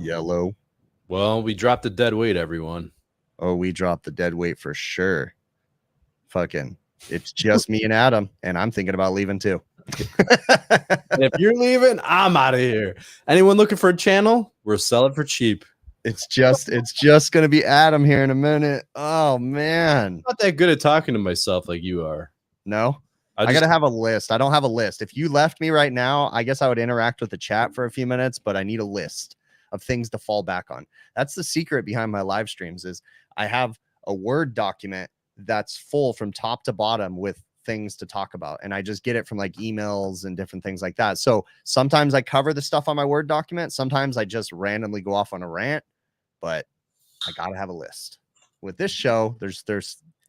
Yellow. Well, we dropped the dead weight, everyone. Oh, we dropped the dead weight for sure. Fucking, it's just me and Adam, and I'm thinking about leaving too. If you're leaving, I'm out of here. Anyone looking for a channel? We'll sell it for cheap. It's just gonna be Adam here in a minute. Oh man, I'm not that good at talking to myself like you are. No, I gotta have a list. I don't have a list. If you left me right now, I guess I would interact with the chat for a few minutes, but I need a list of things to fall back on. That's the secret behind my live streams is I have a Word document that's full from top to bottom with things to talk about. And I just get it from like emails and different things like that. So sometimes I cover the stuff on my Word document. Sometimes I just randomly go off on a rant, but I gotta have a list. With this show, there's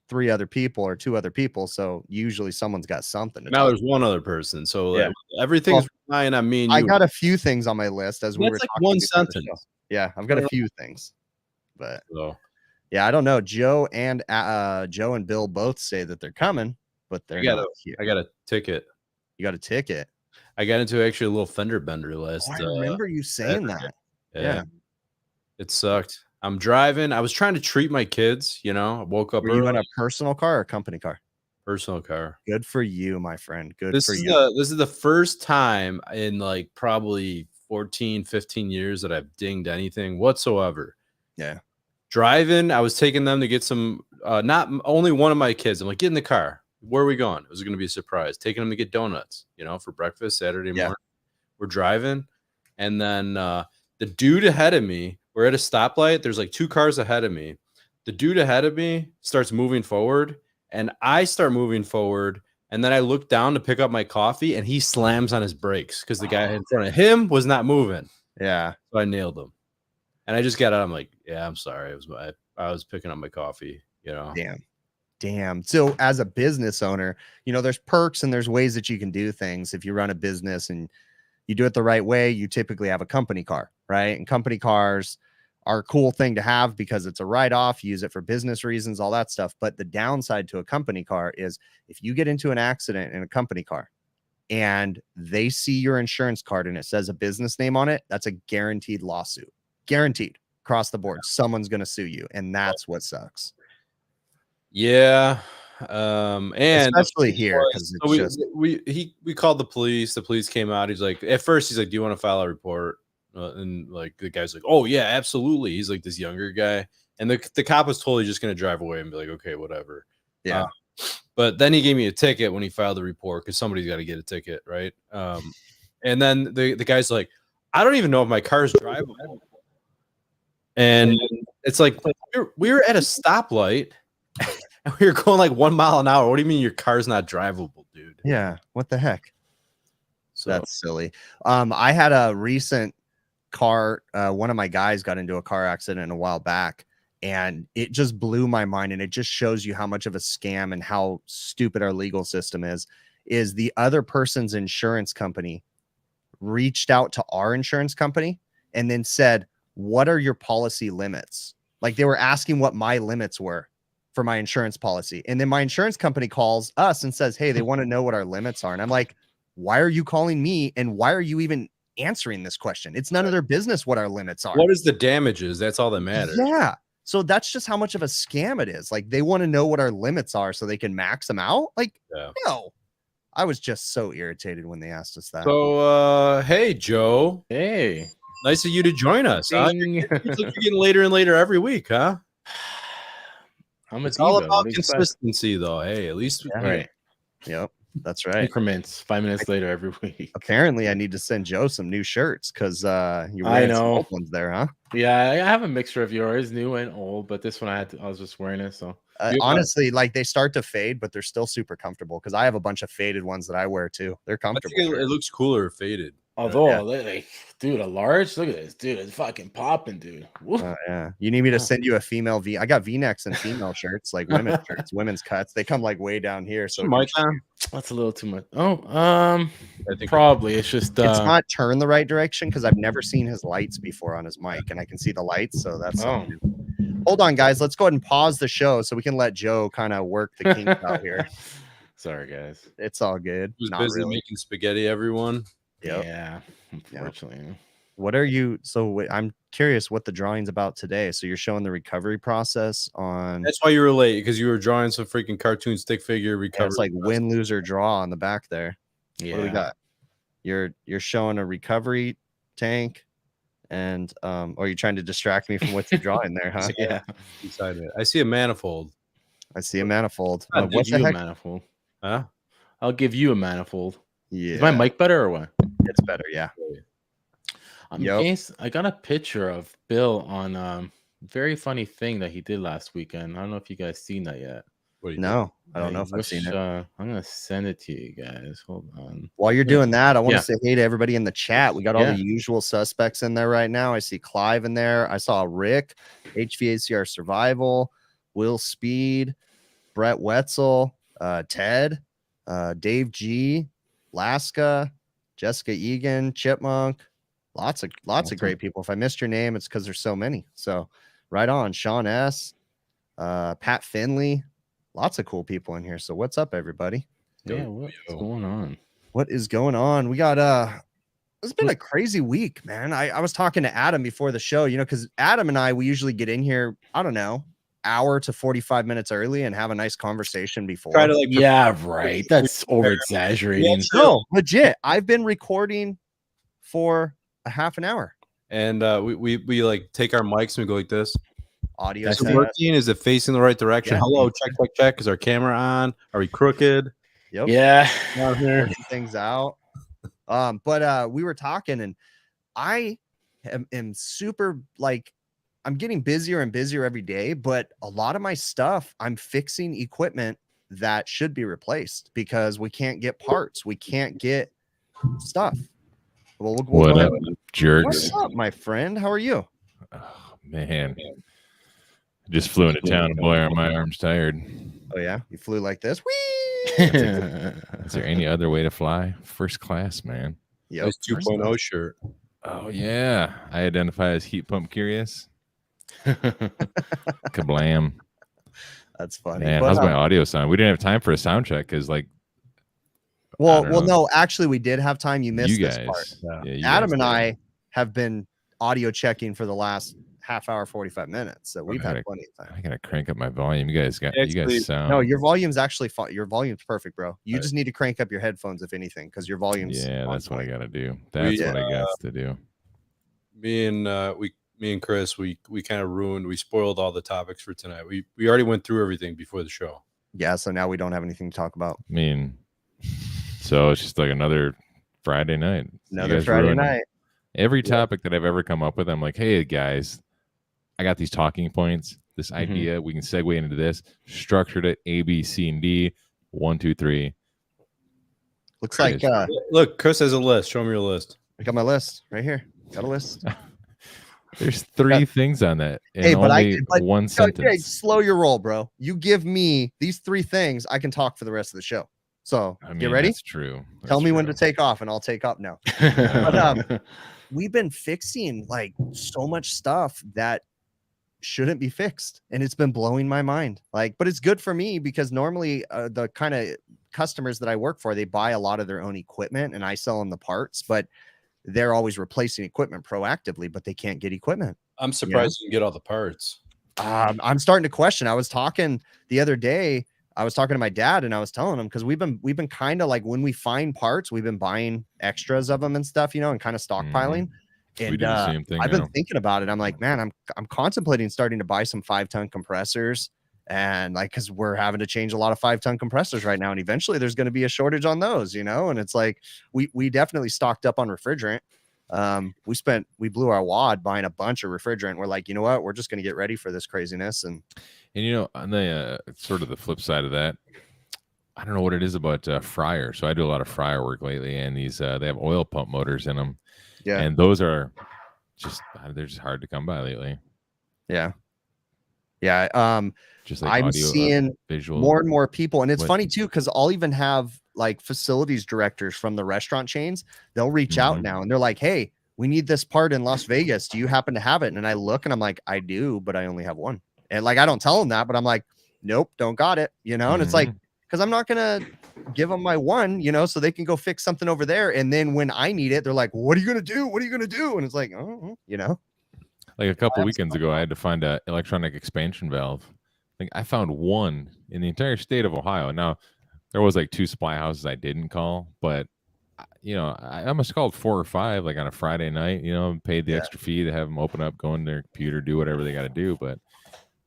3 other people or 2 other people, so usually someone's got something to now talk there's one other person, so yeah. Everything's relying on me and you. I got a few things on my list as we were like talking one sentence. Yeah, I've got a few things, but so. Yeah, I don't know. Joe and Bill both say that they're coming, but they're not here. I got a ticket. You got a ticket? I got into actually a little fender bender last. I remember you saying that. Yeah. It sucked. I'm driving. I was trying to treat my kids. You know, I woke up. Were you in a personal car or company car? Personal car. Good for you, my friend. Good for you. This is the first time in like probably 14, 15 years that I've dinged anything whatsoever. Yeah. Driving, I was taking them to get some, not only one of my kids. I'm like, get in the car. Where are we going? It was going to be a surprise. Taking them to get donuts, you know, for breakfast Saturday morning. We're driving. And then the dude ahead of me, we're at a stoplight. There's like 2 cars ahead of me. The dude ahead of me starts moving forward and I start moving forward. And then I look down to pick up my coffee and he slams on his brakes because the guy in front of him was not moving. Yeah. So I nailed him. And I just got out. I'm like, yeah, I'm sorry. I was picking up my coffee, you know. Damn. So as a business owner, you know, there's perks and there's ways that you can do things. If you run a business and you do it the right way, you typically have a company car, right? And company cars are a cool thing to have because it's a write-off. You use it for business reasons, all that stuff. But the downside to a company car is if you get into an accident in a company car and they see your insurance card and it says a business name on it, that's a guaranteed lawsuit. Guaranteed across the board. Someone's going to sue you. And that's what sucks. Yeah. And especially here. So we called the police. The police came out. He's like, at first he's like, do you want to file a report? And like the guy's like, oh yeah, absolutely. He's like this younger guy. And the cop was totally just going to drive away and be like, okay, whatever. Yeah. But then he gave me a ticket when he filed the report because somebody's got to get a ticket. Right. And then the guy's like, I don't even know if my car's drivable. And it's like we were at a stoplight and we were going like 1 mile an hour. What do you mean your car's not drivable, dude? Yeah. What the heck? So that's silly. I had a recent car. One of my guys got into a car accident a while back and it just blew my mind. And it just shows you how much of a scam and how stupid our legal system is the other person's insurance company reached out to our insurance company and then said, what are your policy limits? Like they were asking what my limits were for my insurance policy. And then my insurance company calls us and says, hey, they want to know what our limits are. And I'm like, why are you calling me? And why are you even answering this question? It's none of their business what our limits are. What is the damages? That's all that matters. Yeah. So that's just how much of a scam it is. Like they want to know what our limits are so they can max them out. Like, no. I was just so irritated when they asked us that. So, hey, Joe. Hey. Nice of you to join us. Huh? You're getting later and later every week, huh? It's all about consistency, though. Hey, at least right. Yep, that's right. Increments 5 minutes later every week. Apparently, I need to send Joe some new shirts because you're wearing some old ones there, huh? Yeah, I have a mixture of yours, new and old, but this one I was just wearing it. So honestly, like they start to fade, but they're still super comfortable because I have a bunch of faded ones that I wear too. They're comfortable. I think it looks cooler faded. Although, like, dude, a large, look at this, dude, it's fucking popping, dude. Yeah, you need me to send you a female V? I got V-necks and female shirts, like women's shirts, women's cuts. They come like way down here, so that's a little too much. I think probably it's just it's not turned the right direction because I've never seen his lights before on his mic, and I can see the lights, so that's Hold on, guys. Let's go ahead and pause the show so we can let Joe kind of work the kinks out here. Sorry, guys. It's all good. Who's busy making spaghetti, everyone? Yep. Yeah, unfortunately. What are you? So I'm curious what the drawing's about today. So you're showing the recovery process on. That's why you were late, because you were drawing some freaking cartoon stick figure recovery. It's like win, lose, or draw on the back there. Yeah. What do we got? You're showing a recovery tank, and or you're trying to distract me from what you're drawing there, huh? Yeah. Beside it, I see a manifold. I see a manifold. I'll What's give the you a heck? manifold. Huh? I'll give you a manifold. Yeah, Is my mic better or what? it's better. Yeah. I got a picture of Bill on very funny thing that he did last weekend. I don't know if you guys seen that yet. No, I don't know if I've seen it. I'm gonna send it to you guys. Hold on. While you're doing that, I want Yeah. to say hey to everybody in the chat. We got all the usual suspects in there right now. I see Clive in there. I saw Rick, HVACR Survival, Will Speed, Brett Wetzel, Ted, Dave G, Laska, Jessica Egan, Chipmunk. Lots of great people. If I missed your name, it's because there's so many. So right on. Sean S, Pat Finley. Lots of cool people in here. So what's up, everybody? Yeah, what's going on? What is going on? We got it's been a crazy week, man. I was talking to Adam before the show, because Adam and I, we usually get in here, I don't know, hour to 45 minutes early and have a nice conversation before. Try to Yeah, right. That's over exaggerating. No, legit. I've been recording for a half an hour. And we like take our mics and we go like this. Audio is it working? Is it facing the right direction? Yeah. Hello, check. Is our camera on? Are we crooked? Yep. Yeah. Working things out. But we were talking, and I am super, like, I'm getting busier and busier every day, but a lot of my stuff, I'm fixing equipment that should be replaced because we can't get parts. We can't get stuff. Well, what up, jerks? What's up, my friend? How are you? Oh, man. Just flew into town. Boy, my arm's tired. Oh, yeah? You flew like this? Whee! Is there any other way to fly? First class, man. Yeah. Nice 2.0 shirt. Oh, yeah. I identify as heat pump curious. Kablam. That's funny. Man, But, how's my audio sound? We didn't have time for a sound check because, like, well, no, actually, we did have time. You missed you this guys. part. Yeah, you Adam guys and did. I have been audio checking for the last half hour, 45 minutes. So we've had plenty of time. I gotta crank up my volume. You guys sound. No, your volume's actually fine. Your volume's perfect, bro. You just need to crank up your headphones, if anything, because your volume's. Yeah, that's what I gotta do. That's what I got to do. Me and Chris, we kind of we spoiled all the topics for tonight. We already went through everything before the show. Yeah, so now we don't have anything to talk about. I mean, so it's just like another Friday night. Another Friday night. Every topic that I've ever come up with, I'm like, hey guys, I got these talking points, this idea. We can segue into this. Structured it A, B, C, and D. 1, 2, 3. Looks like look, Chris has a list. Show me your list. I got my list right here. Got a list. There's 3 things on that. And hey, but only one sentence. Okay, slow your roll, bro. You give me these 3 things, I can talk for the rest of the show. So get ready. That's true. Tell me when to take off, and I'll take off now. But we've been fixing like so much stuff that shouldn't be fixed, and it's been blowing my mind. Like, but it's good for me because normally the kind of customers that I work for, they buy a lot of their own equipment, and I sell them the parts. But they're always replacing equipment proactively, but they can't get equipment. I'm surprised you can get all the parts. I'm starting to question. I was talking the other day. I was talking to my dad, and I was telling him because we've been kind of like, when we find parts, we've been buying extras of them and stuff, and kind of stockpiling. And we do the same thing. I've been thinking about it. I'm like, man, I'm contemplating starting to buy some 5-ton compressors, and like, because we're having to change a lot of 5-ton compressors right now, and eventually there's going to be a shortage on those, and it's like we definitely stocked up on refrigerant. We blew our wad buying a bunch of refrigerant. We're like, you know what? We're just going to get ready for this craziness. And on the sort of the flip side of that, I don't know what it is about fryer. So I do a lot of fryer work lately, and these they have oil pump motors in them. Yeah, and those are they're just hard to come by lately. Yeah. Just like I'm audio, seeing visual, more and more people, and it's funny too because I'll even have like facilities directors from the restaurant chains. They'll reach out now, and they're like, "Hey, we need this part in Las Vegas. Do you happen to have it?" And I look, and I'm like, "I do, but I only have one." And like, I don't tell them that, but I'm like, "Nope, don't got it." And it's like, because I'm not gonna give them my one, so they can go fix something over there. And then when I need it, they're like, "What are you gonna do? What are you gonna do?" And it's like, oh, Like a couple weekends ago, I had to find an electronic expansion valve. Like I found one in the entire state of Ohio. Now there was like 2 supply houses I didn't call, but I must have called 4 or 5 like on a Friday night. Paid the extra fee to have them open up, go in their computer, do whatever they got to do. But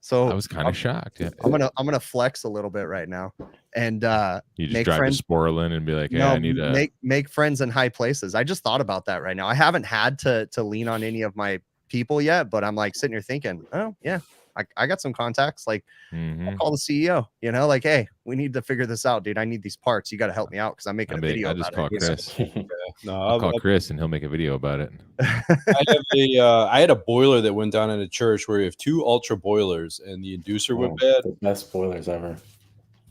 so I was kind of shocked. Yeah. I'm gonna flex a little bit right now, and you just drive to Sporlin and be like, "Hey, no, I need to make friends in high places." I just thought about that right now. I haven't had to lean on any of my people yet, but I'm like sitting here thinking, oh yeah, I got some contacts. Like I'll call the CEO. Like, hey, we need to figure this out, dude. I need these parts. You got to help me out because I'm making a video. I just call Chris. No, I'll call Chris and he'll make a video about it. I had a boiler that went down in a church where we have 2 ultra boilers and the inducer went bad. The best boilers ever.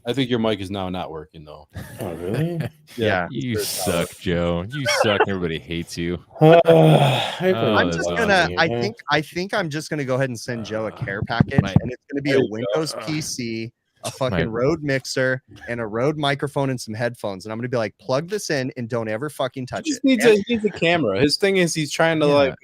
I think your mic is now not working though. Oh really? Yeah. You suck, Joe. You suck. Everybody hates you. I'm just gonna. I think I'm just gonna go ahead and send Joe a care package, and it's gonna be a Windows PC, a fucking Rode mixer, and a Rode microphone and some headphones. And I'm gonna be like, plug this in and don't ever fucking touch it. He needs a camera. His thing is he's trying to like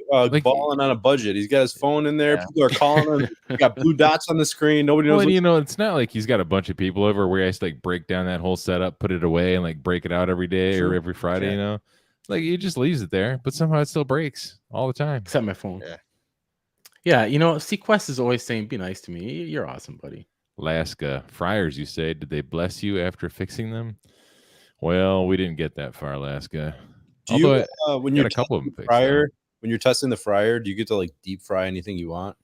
balling on a budget. He's got his phone in there. Yeah. People are calling him. He got blue dots on the screen. Nobody knows. Well, it's not like he's got a bunch of people over where he has to like break down that whole setup, put it away, and like break it out every day or every Friday. Yeah. Like he just leaves it there, but somehow it still breaks all the time. Except my phone. Yeah. Sequest is always saying, "Be nice to me. You're awesome, buddy." Alaska fryers, you say, did they bless you after fixing them? Well, we didn't get that far, Alaska. Do you when you're a couple of them fryer, when you're testing the fryer, do you get to like deep fry anything you want?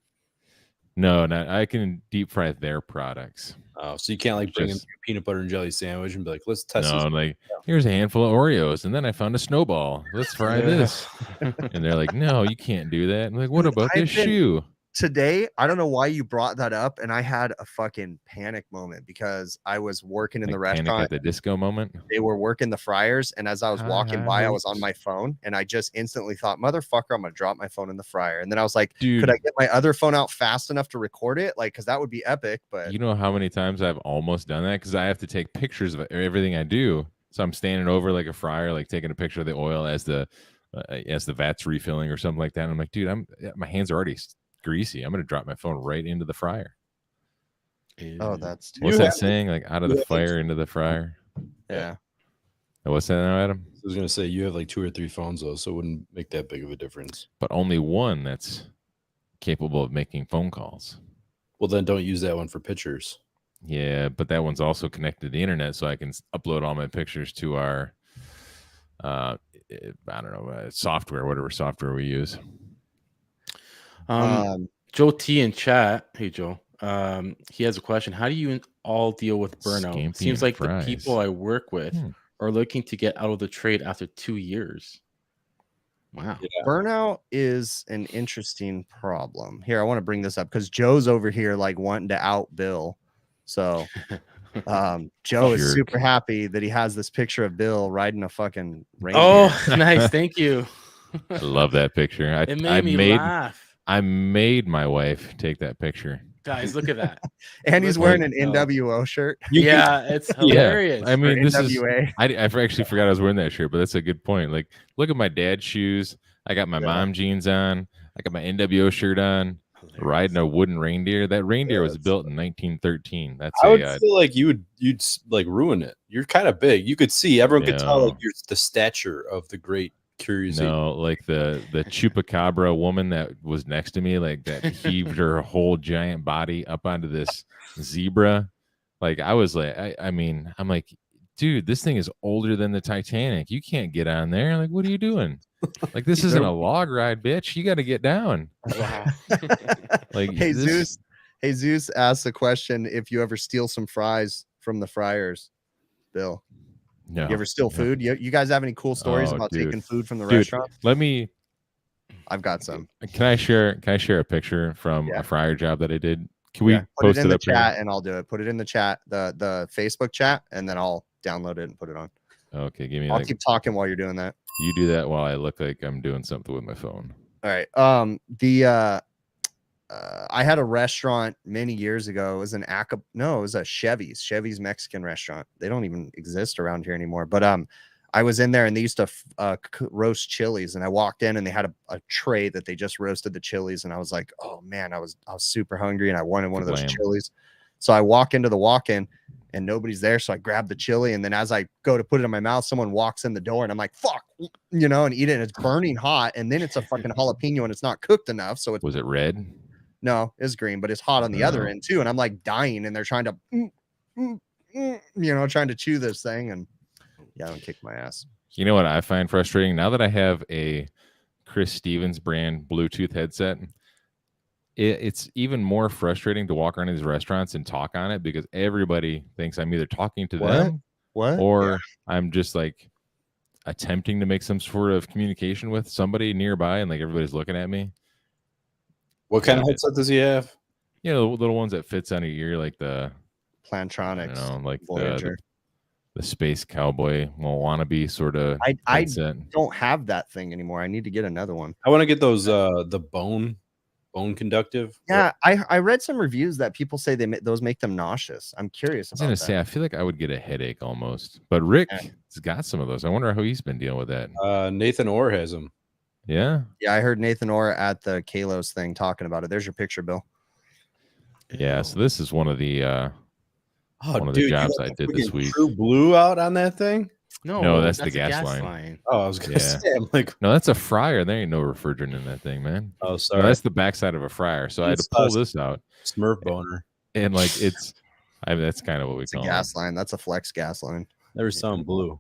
No, not I can deep fry their products. Oh, so you can't like bring in a peanut butter and jelly sandwich and be like, let's test this. Like, here's a handful of Oreos, and then I found a snowball. Let's fry this. And they're like, no, you can't do that. I'm like, what about this shoe? Today, I don't know why you brought that up, and I had a fucking panic moment because I was working in the restaurant at the disco moment. They were working the fryers, and as I was walking by, I was on my phone, and I just instantly thought, motherfucker, I'm gonna drop my phone in the fryer. And then I was like, dude, could I get my other phone out fast enough to record it? Like, because that would be epic. But you know how many times I've almost done that because I have to take pictures of everything I do. So I'm standing over like a fryer, like taking a picture of the oil as the vat's refilling or something like that. And I'm like, dude, my hands are already greasy. I'm gonna drop my phone right into the fryer. Oh, that's what's that saying? Like out of the fire into the fryer. Yeah. What's that now, Adam? I was gonna say you have like 2 or 3 phones though, so it wouldn't make that big of a difference. But only one that's capable of making phone calls. Well, then don't use that one for pictures. Yeah, but that one's also connected to the internet, so I can upload all my pictures to our I don't know, software, whatever software we use. Joe T in chat. Hey Joe. He has a question. How do you all deal with burnout? Seems like the people I work with are looking to get out of the trade after 2 years. Wow. Yeah. Burnout is an interesting problem. Here, I want to bring this up because Joe's over here like wanting to out Bill. So Joe is super happy that he has this picture of Bill riding a fucking reindeer. Oh, nice. Thank you. I love that picture. It made me laugh. I made my wife take that picture. Guys, look at that. And he's wearing an NWO shirt. Yeah, it's hilarious. I mean, this NWA. I actually forgot I was wearing that shirt, but that's a good point. Like, look at my dad's shoes. I got my mom jeans on. I got my NWO shirt on. Riding a wooden reindeer. That reindeer was built in 1913. I would feel like you'd like ruin it. You're kind of big. You could see. Everyone could tell like you're the stature of the great curiosity. No, like the chupacabra woman that was next to me, like that heaved her whole giant body up onto this zebra. Like I was like, I mean, I'm like, dude, this thing is older than the Titanic. You can't get on there. Like, what are you doing? Like, this isn't a log ride, bitch. You got to get down. Wow. Like, Jesus asked the question: if you ever steal some fries from the fryers, Bill. No. You ever steal food? You guys have any cool stories about taking food from the restaurant? I've got some. Can I share a picture from a fryer job that I did? Can we post it in the chat and I'll do it. Put it in the chat, the Facebook chat, and then I'll download it and put it on. Okay, give me. I'll keep talking while you're doing that. You do that while I look like I'm doing something with my phone. All right. I had a restaurant many years ago. It was it was a Chevy's Mexican restaurant. They don't even exist around here anymore. But I was in there and they used to roast chilies, and I walked in and they had a tray that they just roasted the chilies, and I was like, oh man, I was super hungry and I wanted one of those chilies. So I walk into the walk-in and nobody's there, so I grab the chili, and then as I go to put it in my mouth, someone walks in the door and I'm like, fuck, you know, and eat it, and it's burning hot, and then it's a fucking jalapeno and it's not cooked enough. So was it red? No, it's green, but it's hot on the other end too, and I'm like dying, and they're trying to trying to chew this thing, and yeah, don't kick my ass. You know what I find frustrating? Now that I have a Chris Stevens brand Bluetooth headset, it's even more frustrating to walk around these restaurants and talk on it, because everybody thinks I'm either talking to them or I'm just like attempting to make some sort of communication with somebody nearby, and like everybody's looking at me. What kind of headset does he have? You know, the little ones that fits on a ear, like the Plantronics, like the space cowboy wannabe sort of. I don't have that thing anymore. I need to get another one. I want to get those the bone conductive. Yeah, I read some reviews that people say those make them nauseous. I'm curious about that. I was gonna say, I feel like I would get a headache almost. But Rick has got some of those. I wonder how he's been dealing with that. Nathan Orr has them. Yeah. Yeah, I heard Nathan Orr at the Kalos thing talking about it. There's your picture, Bill. Yeah, so this is one of the jobs I did this week. True blue out on that thing? No, that's the gas line. Oh, I was gonna say, I'm like, no, that's a fryer. There ain't no refrigerant in that thing, man. Oh, sorry. No, that's the backside of a fryer. So I had to pull this out. Smurf boner. And like that's kind of what we call a gas line. That's a flex gas line. Never saw them blue.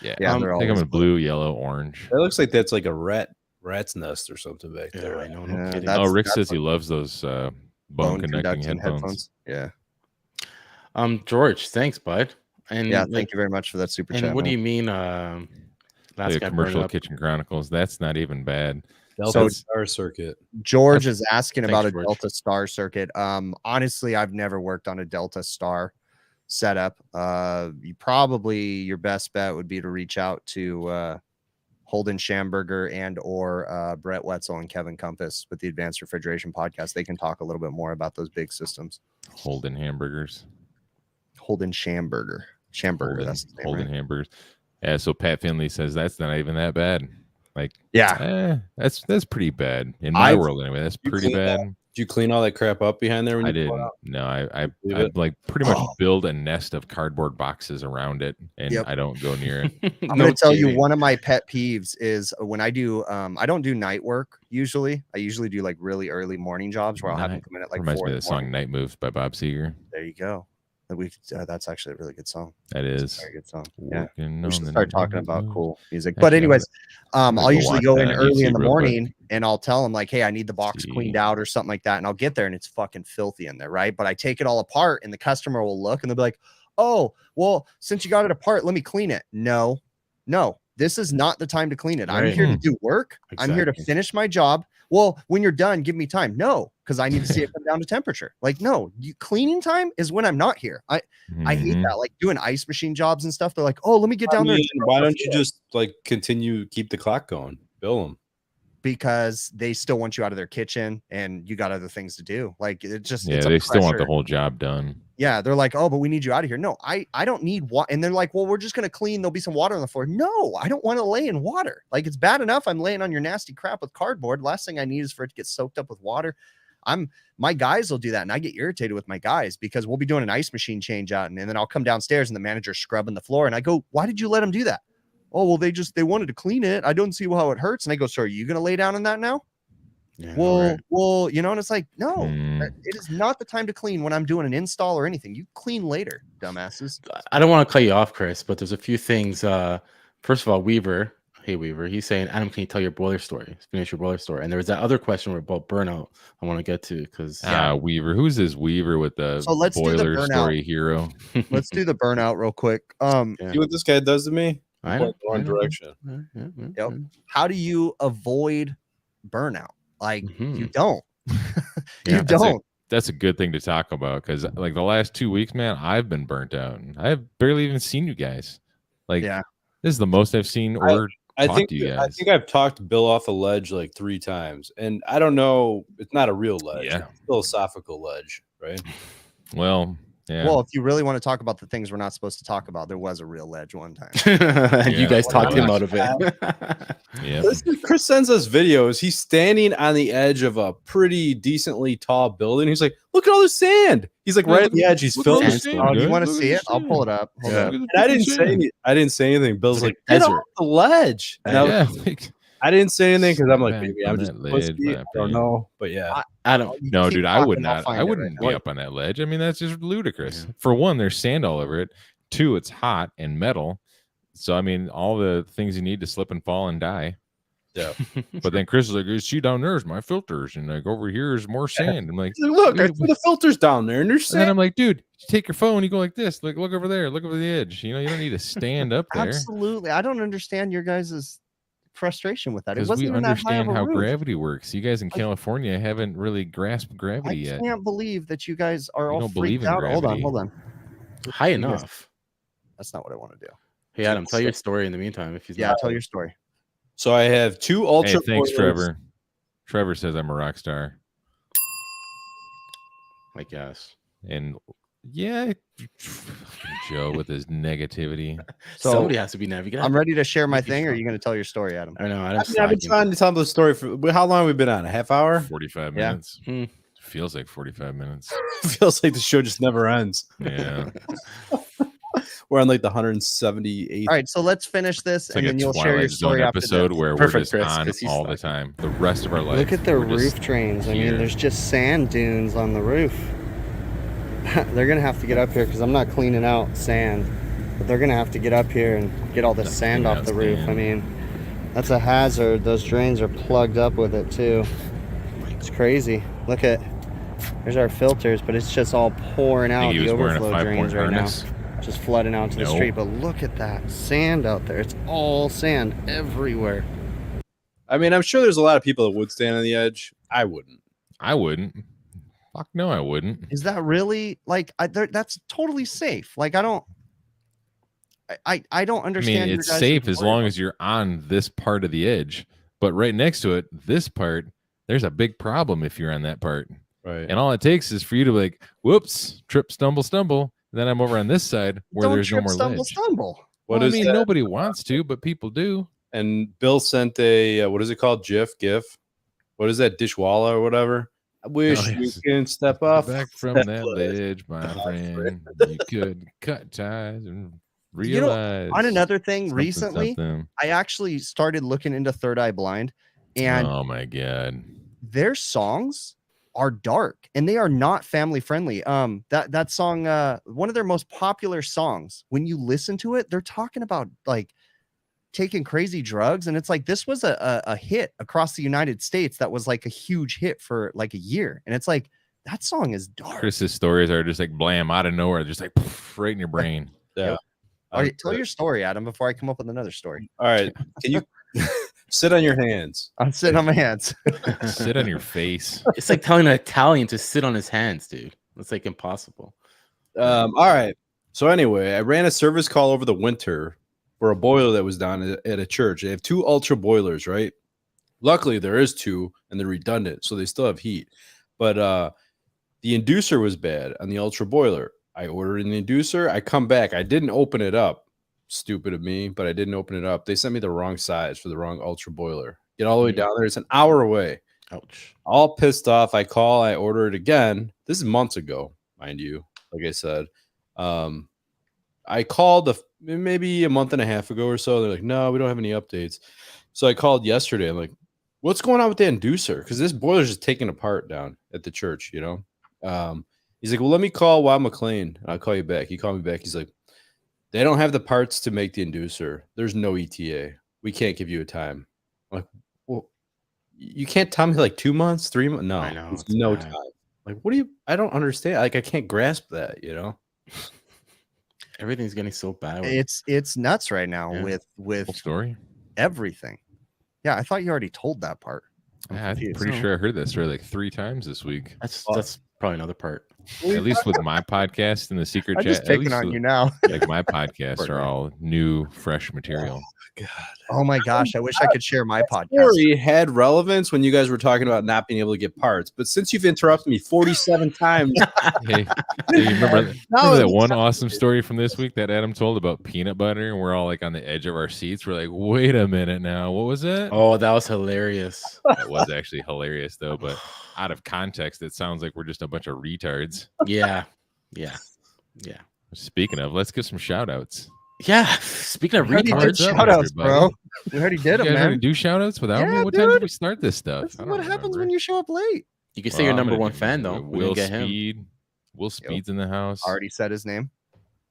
Yeah, I think I'm in blue, yellow, orange. It looks like that's like a rat's nest or something back there. I know. No kidding. Rick says he loves those bone conducting headphones. Yeah. George, thanks, bud. And yeah, thank you very much for that super chat. And what do you mean? Commercial Kitchen Chronicles. That's not even bad. Delta Star Circuit. George is asking about a Delta Star circuit. Honestly, I've never worked on a Delta Star setup. Your best bet would be to reach out to Holden Schamberger and or Brett Wetzel and Kevin Compass with the Advanced Refrigeration Podcast. They can talk a little bit more about those big systems. Holden Schamberger. That's his name, Holden right? Hamburgers. Yeah, so Pat Finley says that's not even that bad. Like, that's pretty bad in my world anyway. That's pretty bad. Did you clean all that crap up behind there? I didn't. No, I like pretty much build a nest of cardboard boxes around it, and I don't go near it. I'm going to tell you one of my pet peeves is when I do. I don't do night work usually. I usually do like really early morning jobs where I'll have them come in at like 4 Reminds me of the song "Night Moves" by Bob Seger. There you go. That's actually a really good song. That is a very good song. Yeah, we should start talking about cool music. But anyways, I'll usually go in early in the morning and I'll tell them like, hey, I need the box cleaned out or something like that, and I'll get there and it's fucking filthy in there, right? But I take it all apart and the customer will look and they'll be like, oh, well, since you got it apart, let me clean it. No, this is not the time to clean it. Right. I'm here to do work. Exactly. I'm here to finish my job. Well, when you're done, give me time. No, because I need to see it come down to temperature. Like, no, cleaning time is when I'm not here. I hate that. Like doing ice machine jobs and stuff. They're like, oh, let me get down there. Why don't you just like keep the clock going? Bill them. Because they still want you out of their kitchen and you got other things to do. Like it just they still want the whole job done. Yeah, they're like, oh, but we need you out of here. No, I don't need water. And they're like, well, we're just gonna clean. There'll be some water on the floor. No, I don't want to lay in water. Like it's bad enough I'm laying on your nasty crap with cardboard. Last thing I need is for it to get soaked up with water. My guys will do that, and I get irritated with my guys because we'll be doing an ice machine change out, and then I'll come downstairs and the manager's scrubbing the floor, and I go, why did you let them do that? Oh, well, they wanted to clean it. I don't see how it hurts. And I go, so are you gonna lay down in that now? Yeah, well, and it's like, no, it is not the time to clean when I'm doing an install or anything. You clean later, dumbasses. I don't want to cut you off, Chris, but there's a few things. First of all, Weaver, he's saying, Adam, can you tell your boiler story? Finish your boiler story. And there was that other question about burnout I want to get to because Weaver, who's this Weaver with the boiler story hero? Let's do the burnout real quick. See what this guy does to me? I know. One direction. Yep. How do you avoid burnout? Like you don't. You don't. That's a good thing to talk about because like the last 2 weeks, man, I've been burnt out and I've barely even seen you guys. Like this is the most I've seen or I think I've talked Bill off a ledge like 3 times, and I don't know. It's not a real ledge. Yeah. It's a philosophical ledge, right? Well, yeah. Well, if you really want to talk about the things we're not supposed to talk about, there was a real ledge one time. And you guys talked him out of it. Yeah. Chris sends us videos. He's standing on the edge of a pretty decently tall building. He's like, "Look at all the sand." He's like right at the edge. He's filming. Oh, do you want to see it? I'll pull it up. Hold up. And I didn't say anything. Bill's like, "Get off the ledge." I didn't say anything because I'm like, maybe I'm just pussy. I don't know, but yeah, I don't. No, dude, I would not. I wouldn't be up on that ledge. I mean, that's just ludicrous. Yeah. For one, there's sand all over it. 2, it's hot and metal. So I mean, all the things you need to slip and fall and die. Yeah. But then Chris is like, "See down there's my filters, and like over here is more sand." I'm like, "Look, I put the filters down there, and there's sand." And then I'm like, "Dude, you take your phone, you go like this. Like, look over there, look over the edge. You know, you don't need to stand up there." Absolutely, I don't understand your guys' frustration with that. It wasn't we even understand that high how of a roof. gravity works. You guys in California haven't really grasped gravity yet. I can't believe that you guys are all don't believe freaked in out. gravity. Hold on. High enough. That's not what I want to do. Hey, Adam, tell your story in the meantime. If yeah, tell your story. So I have 2 ultra. Hey, thanks, Trevor. Trevor says I'm a rock star. I guess. And yeah, Joe with his negativity. So somebody has to be navigating. I'm ready to share my thing. Or are you going to tell your story, Adam? I know. I've been trying to tell the story for how long have we been on? A half hour? 45 minutes. Feels like 45 minutes. Feels like the show just never ends. Yeah. We're on like the 178th. All right, so let's finish this, and then you'll share your story after episode this. where we're just on all the time, the rest of our life. Look at the roof drains. I mean, there's just sand dunes on the roof. They're gonna have to get up here because I'm not cleaning out sand, but they're gonna have to get up here and get all the sand off the roof. I mean, that's a hazard. Those drains are plugged up with it too. It's crazy. Look at, there's our filters, but it's just all pouring out the overflow drains right now. Just flooding out to the street. But look at that sand out there. It's all sand everywhere. I mean, I'm sure there's a lot of people that would stand on the edge. I wouldn't. Fuck no, I wouldn't. Is that really like that's totally safe? Like I don't understand. I mean, it's safe as long as you're on this part of the edge, but right next to it, this part, there's a big problem if you're on that part. Right. And all it takes is for you to like, whoops, trip, stumble. Then I'm over on this side where there's no more ledge. Stumble. What is I mean, that? Nobody wants to, but people do. And Bill sent a what is it called? GIF. What is that? Dishwalla or whatever. I wish we can step off back from that ledge, my friend. You could cut ties and realize. On another thing, recently, I actually started looking into Third Eye Blind, and oh my god, their songs are dark and they are not family friendly. That song, one of their most popular songs, when you listen to it, they're talking about like taking crazy drugs, and it's like this was a hit across the United States that was like a huge hit for like a year, and it's like that song is dark. Chris's stories are just like blam out of nowhere, just like poof, right in your brain. Yeah. All right, tell your story, Adam, before I come up with another story. All right, can you sit on your hands? I'm sitting on my hands. Sit on your face. It's like telling an Italian to sit on his hands, dude. It's like impossible. All right. So anyway, I ran a service call over the winter for a boiler that was down at a church. They have 2 ultra boilers, right? Luckily, there is 2, and they're redundant, so they still have heat. But the inducer was bad on the ultra boiler. I ordered an inducer. I come back. I didn't open it up. Stupid of me, but I didn't open it up. They sent me the wrong size for the wrong ultra boiler. Get all the way down there. It's an hour away. Ouch. All pissed off. I call. I order it again. This is months ago, mind you. Like I said, I called maybe a month and a half ago or so. They're like, no, we don't have any updates. So I called yesterday. I'm like, what's going on with the inducer? Because this boiler's just taking apart down at the church, you know? He's like, well, let me call Wild McLean. I'll call you back. He called me back. He's like, they don't have the parts to make the inducer. There's no ETA. We can't give you a time. I'm like, well, you can't tell me like 2 months, 3 months. No, I know, no time. Like, what do you? I don't understand. Like, I can't grasp that. You know, everything's getting so bad. It's nuts right now with Whole story. Everything. Yeah, I thought you already told that part. I'm pretty sure I heard that story like 3 times this week. That's probably another part. At least with my podcast in the secret I'm chat. just picking on you now. Like my podcasts are all new, fresh material. God. Oh my gosh, I wish I could share my podcast. Story had relevance when you guys were talking about not being able to get parts, but since you've interrupted me 47 times, hey, you remember that one awesome story from this week that Adam told about peanut butter, and we're all like on the edge of our seats. We're like, wait a minute now, what was that? Oh, that was hilarious. That was actually hilarious though, but out of context, it sounds like we're just a bunch of retards. Yeah. Speaking of, let's give some shout outs. Yeah, speaking of retards, shout outs, bro. We already did them, man. Do shout outs without me? What time did we start this stuff? This is what happens when you show up late. You can say your number one fan, though. Will Speed. Will Speed's in the house. Already said his name.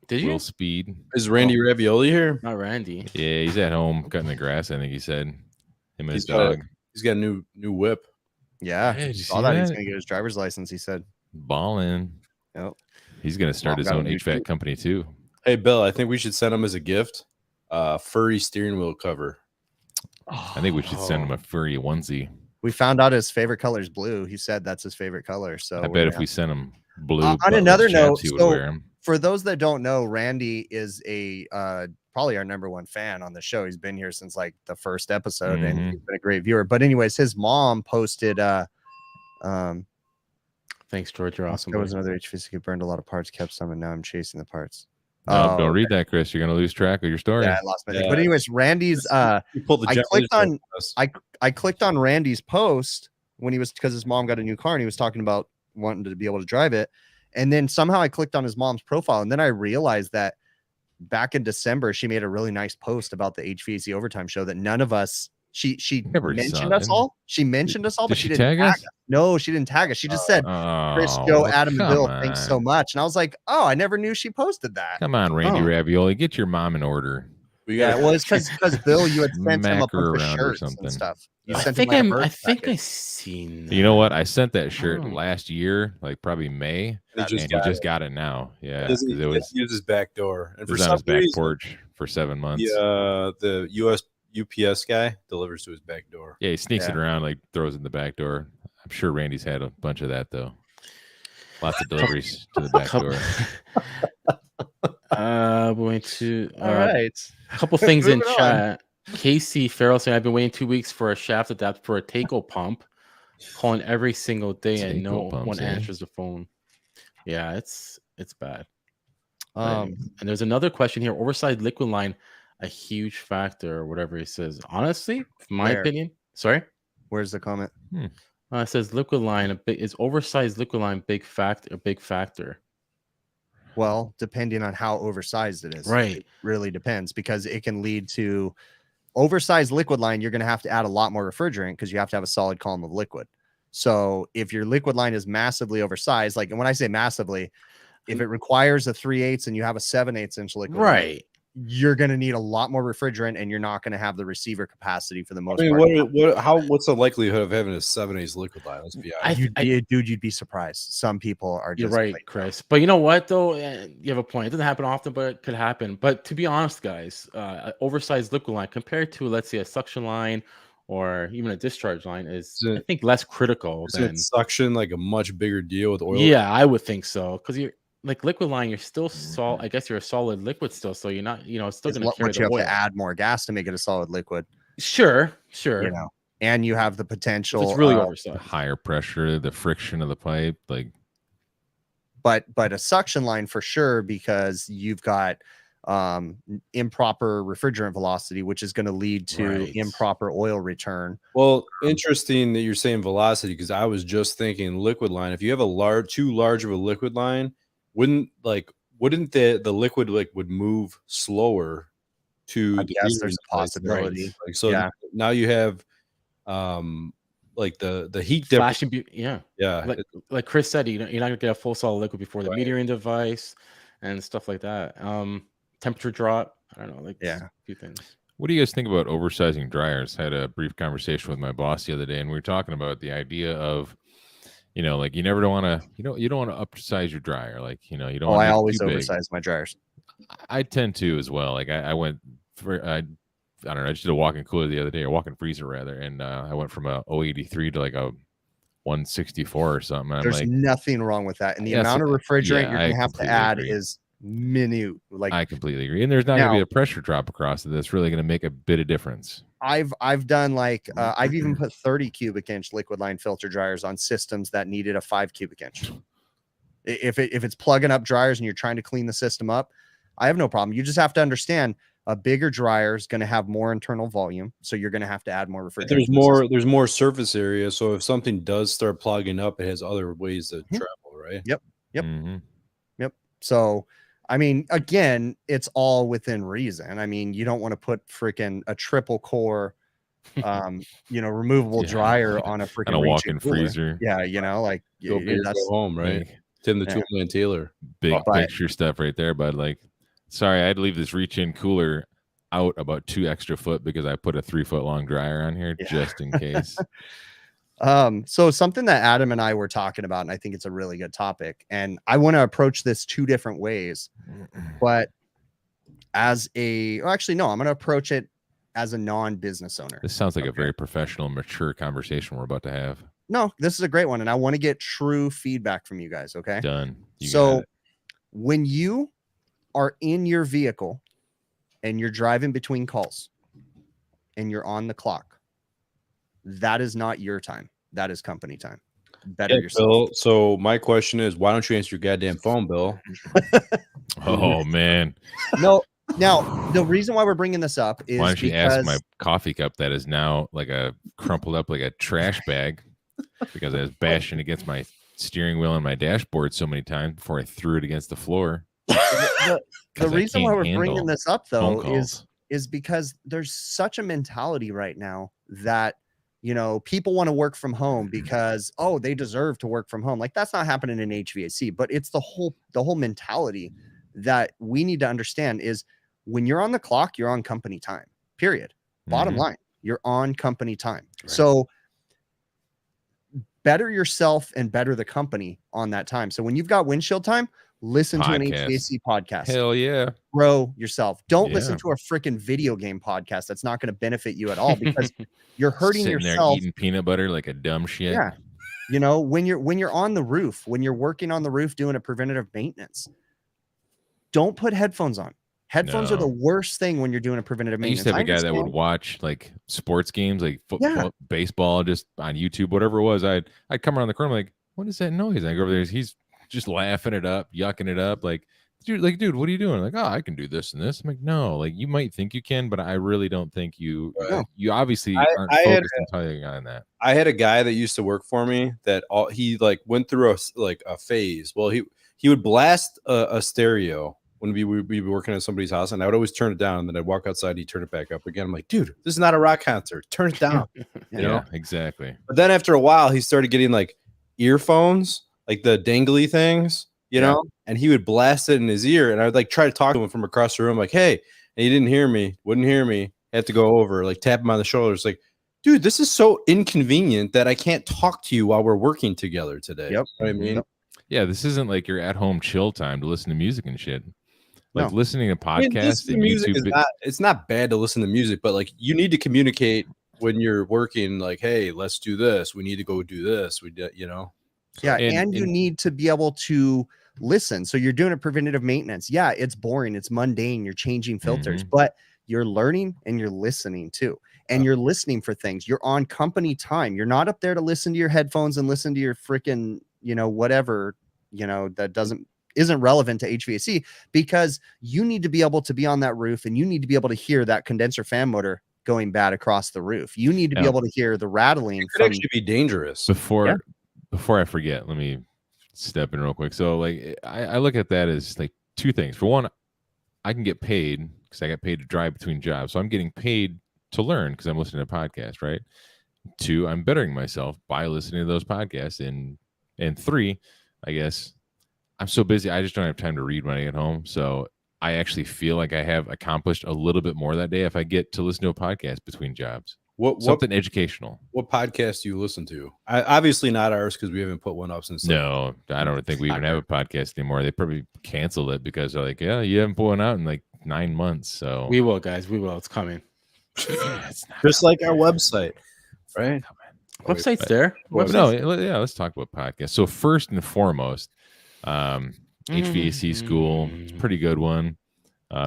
Did you? Will Speed. Is Randy Ravioli here? Not Randy. Yeah, he's at home cutting the grass, I think he said. Him and his dog. He's got a new whip. Yeah. Hey, saw that. He's going to get his driver's license, he said. Ballin'. Yep. He's going to start his own HVAC company, too. Hey, Bill, I think we should send him as a gift furry steering wheel cover. I think we should send him a furry onesie. We found out his favorite color is blue. He said that's his favorite color. So I bet if we sent him blue, on another note, he would wear him. For those that don't know, Randy is a probably our number one fan on the show. He's been here since like the first episode, and he's been a great viewer. But anyways, his mom posted. Thanks, George. You're awesome. There was another HVAC who burned a lot of parts, kept some, and now I'm chasing the parts. No, don't read that, Chris. You're gonna lose track of your story. Yeah, I lost my thing. But anyways, Randy's I clicked on Randy's post when he was, because his mom got a new car and he was talking about wanting to be able to drive it. And then somehow I clicked on his mom's profile, and then I realized that back in December she made a really nice post about the HVAC Overtime show that none of us she mentioned us all. She mentioned us all, but she didn't tag us. No, she didn't tag us. She just said, Chris, Joe, Adam, and Bill, thanks so much. And I was like, oh, I never knew she posted that. Come on, Randy Ravioli, get your mom in order. Yeah, well, it's because Bill, you had sent him a bunch of shirts and stuff. You I sent think him I think I seen that. You know what? I sent that shirt last year, like probably May, and he just got it now. Yeah, he used his back door, and for some reason, back porch for 7 months. The UPS guy delivers to his back door. Yeah, he sneaks it around, like throws it in the back door. I'm sure Randy's had a bunch of that though. Lots of deliveries to the back door. Going to all right. A couple things in chat. Casey Farrell saying, I've been waiting 2 weeks for a shaft adapter for a Taco pump, calling every single day, and no one answers the phone. Yeah, it's bad. And there's another question here. Oversized liquid line, a huge factor, or whatever he says. Honestly, in my opinion. Sorry? Where's the comment? It says liquid line, is oversized liquid line big factor? Well, depending on how oversized it is. Right. It really depends, because it can lead to oversized liquid line. You're going to have to add a lot more refrigerant because you have to have a solid column of liquid. So if your liquid line is massively oversized, like, and when I say massively, if it requires a 3/8 and you have a 7/8 inch liquid line, you're going to need a lot more refrigerant, and you're not going to have the receiver capacity for the most part. What's the likelihood of having a 7/8 liquid line? Let's be honest. You'd be surprised. Some people are just. You're right, Chris. But you know what, though? You have a point. It doesn't happen often, but it could happen. But to be honest, guys, oversized liquid line compared to, let's say, a suction line or even a discharge line is I think, less critical than suction, like a much bigger deal with oil. Yeah, I would think so, because you're. Like liquid line, you're still solid. I guess you're a solid liquid still, so you're not. It's still going to carry the oil. You have to add more gas to make it a solid liquid. Sure. And you have the potential. It's really oversized. Higher pressure, the friction of the pipe, like. But a suction line for sure, because you've got improper refrigerant velocity, which is going to lead to improper oil return. Well, interesting that you're saying velocity, because I was just thinking liquid line. If you have too large of a liquid line, wouldn't the liquid would move slower to I guess there's a possibility. Now you have the heat flashing. Yeah. Like Chris said, you're not gonna get a full solid liquid before the metering device and stuff like that. Temperature drop. I don't know. A few things. What do you guys think about oversizing dryers? I had a brief conversation with my boss the other day, and we were talking about the idea of, like you don't want to upsize your dryer. Like, you don't want I always oversize my dryers. I tend to as well. Like I went for, I don't know, I just did a walk-in cooler the other day, or walk-in freezer rather. And I went from a 083 to like a 164 or something. And There's nothing wrong with that. And the amount of refrigerant you're going to have to add is minute. Like, I completely agree. And there's not going to be a pressure drop across it that's really going to make a bit of difference. I've done like I've even put 30 cubic inch liquid line filter dryers on systems that needed a 5 cubic inch. If it's plugging up dryers and you're trying to clean the system up, I have no problem. You just have to understand a bigger dryer is going to have more internal volume, so you're going to have to add more refrigeration. There's more surface area, so if something does start plugging up, it has other ways to travel, right? Yep. Yep. So, I mean, again, it's all within reason. I mean, you don't want to put freaking a triple core, removable dryer on a freaking walk-in freezer. Yeah, like go home, right? Tim the Toolman Taylor. Big picture stuff right there, but like, sorry, I had to leave this reach-in cooler out about 2 extra foot because I put a 3 foot long dryer on here just in case. So something that Adam and I were talking about, and I think it's a really good topic, and I want to approach this 2 different ways, but I'm going to approach it as a non-business owner. This sounds like a very professional, mature conversation we're about to have. No, this is a great one, and I want to get true feedback from you guys. Okay. Done. So when you are in your vehicle and you're driving between calls and you're on the clock, that is not your time. That is company time. Better yourself. Bill, so my question is, why don't you answer your goddamn phone, Bill? Oh man. No. Now, the reason why we're bringing this up is why don't you ask my coffee cup that is now like a crumpled up like a trash bag because I was bashing against my steering wheel and my dashboard so many times before I threw it against the floor. The reason why we're bringing this up though is because there's such a mentality right now that people want to work from home because they deserve to work from home. Like, that's not happening in HVAC, but it's the whole mentality that we need to understand is when you're on the clock, you're on company time, period. Bottom line, you're on company time. Right. So better yourself and better the company on that time. So when you've got windshield time, listen to an HVAC podcast. Hell yeah. Grow yourself. Don't listen to a freaking video game podcast. That's not going to benefit you at all because you're hurting sitting yourself. There eating peanut butter like a dumb shit. Yeah. When you're on the roof, when you're working on the roof doing a preventative maintenance, don't put headphones on. Headphones are the worst thing when you're doing a preventative maintenance. I used to have a guy that would watch like sports games, like football, baseball, just on YouTube, whatever it was. I'd come around the corner, like, what is that noise? And I go over there, he's just laughing it up, yucking it up, like, dude, what are you doing? Like, I can do this and this. I'm like, no, like, you might think you can, but I really don't think you. You obviously aren't focused entirely on that. I had a guy that used to work for me that he like went through a phase. Well, he would blast a stereo when we'd be working at somebody's house, and I would always turn it down, and then I'd walk outside, he'd turn it back up again. I'm like, dude, this is not a rock concert. Turn it down. You know? Exactly. But then after a while, he started getting like earphones, like the dangly things, you know, and he would blast it in his ear, and I would like try to talk to him from across the room, like, hey, and he didn't hear me, wouldn't hear me. I had to go over, like tap him on the shoulders, like, dude, this is so inconvenient that I can't talk to you while we're working together today. Yep. You know what I mean? Yeah, this isn't like your at-home chill time to listen to music and shit. Like listening to podcasts and YouTube. It's not bad to listen to music, but like you need to communicate when you're working. Like, hey, let's do this. We need to go do this. Yeah, and you need to be able to listen. So you're doing a preventative maintenance. Yeah, it's boring. It's mundane. You're changing filters, but you're learning and you're listening too. And you're listening for things. You're on company time. You're not up there to listen to your headphones and listen to your freaking, whatever, that isn't relevant to HVAC, because you need to be able to be on that roof and you need to be able to hear that condenser fan motor going bad across the roof. You need to be able to hear the rattling. It could actually be dangerous. Before I forget, let me step in real quick. So like I look at that as like 2 things. For one, I can get paid because I got paid to drive between jobs. So I'm getting paid to learn because I'm listening to podcasts, right? 2, I'm bettering myself by listening to those podcasts. And 3, I guess I'm so busy, I just don't have time to read when I get home. So I actually feel like I have accomplished a little bit more that day if I get to listen to a podcast between jobs. Something educational. What podcast do you listen to? Obviously not ours because we haven't put one up since. No, I don't think we even have a podcast anymore. They probably canceled it because they're like, yeah, you haven't put one out in like 9 months. So we will, guys. We will. It's coming. Just like our website, right? Website's there. No, let's talk about podcasts. So first and foremost, HVAC School. It's a pretty good one.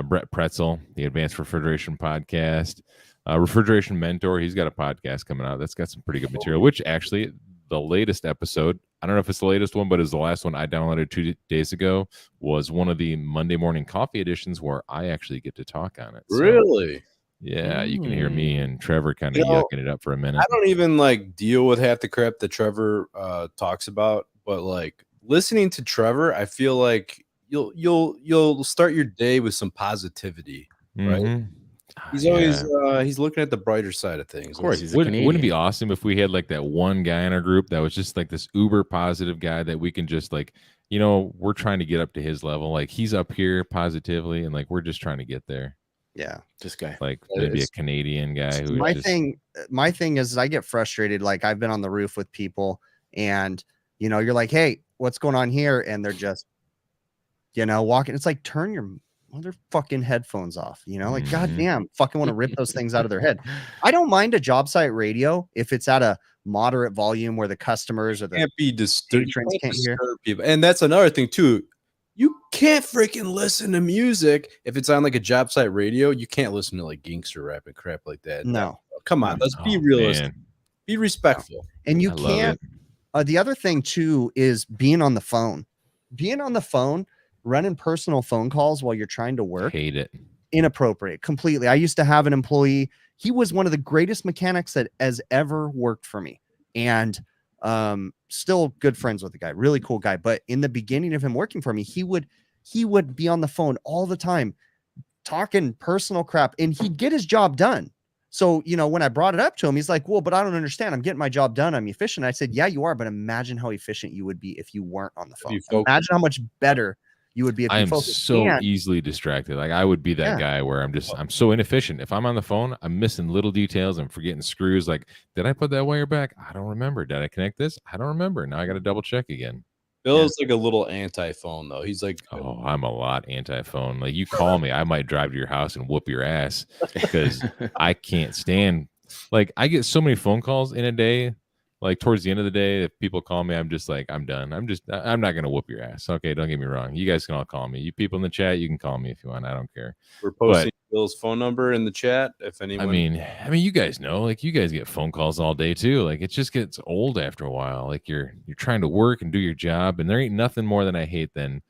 Brett Pretzel, the Advanced Refrigeration Podcast. Refrigeration Mentor, he's got a podcast coming out that's got some pretty good material, which actually the latest episode, I don't know if it's the latest one, but it's the last one I downloaded 2 days ago, was one of the Monday Morning Coffee editions where I actually get to talk on it. Really? Yeah, you can hear me and Trevor kind of yucking it up for a minute. I don't even like deal with half the crap that Trevor talks about, but like listening to Trevor, I feel like you'll start your day with some positivity, right? He's always he's looking at the brighter side of things. Of course, wouldn't it be awesome if we had like that one guy in our group that was just like this uber positive guy that we can just like, you know, we're trying to get up to his level. Like he's up here positively, and like we're just trying to get there. Yeah, this guy, like maybe a Canadian guy. Who my thing is I get frustrated. Like I've been on the roof with people, and you know, you're like, hey, what's going on here? And they're just, you know, walking. It's like, turn your motherfucking headphones off, you know, like, goddamn, fucking want to rip those things out of their head. I don't mind a job site radio if it's at a moderate volume where the customers or the can't be disturbed, can't hear people. And that's another thing too. You can't freaking listen to music if it's on like a job site radio. You can't listen to like gangster rap and crap like that. No, come on, let's be realistic. Man. Be respectful. And you can't. The other thing too is being on the phone. Running personal phone calls while you're trying to work. Hate it. Inappropriate. Completely. I used to have an employee. He was one of the greatest mechanics that has ever worked for me. And still good friends with the guy. Really cool guy. But in the beginning of him working for me, he would be on the phone all the time talking personal crap, and he'd get his job done. So, you know, when I brought it up to him, he's like, well, but I don't understand. I'm getting my job done. I'm efficient. I said, yeah, you are. But imagine how efficient you would be if you weren't on the phone. Imagine how much better you would be. If I you am focused. so easily distracted. Like I would be that guy where I'm so inefficient. If I'm on the phone, I'm missing little details. I'm forgetting screws. Like, did I put that wire back? I don't remember. Did I connect this? I don't remember. Now I got to double check again. Bill's like a little anti-phone though. He's like, oh, I'm a lot anti-phone. Like you call me, I might drive to your house and whoop your ass because I can't stand. Like I get so many phone calls in a day. Like towards the end of the day, if people call me, I'm just like, I'm done. I'm not going to whoop your ass. Okay. Don't get me wrong. You guys can all call me. You people in the chat, you can call me if you want. I don't care. We're posting Bill's phone number in the chat. If anyone, I mean, you guys know, like you guys get phone calls all day too. Like it just gets old after a while. Like you're trying to work and do your job. And there ain't nothing more than I hate than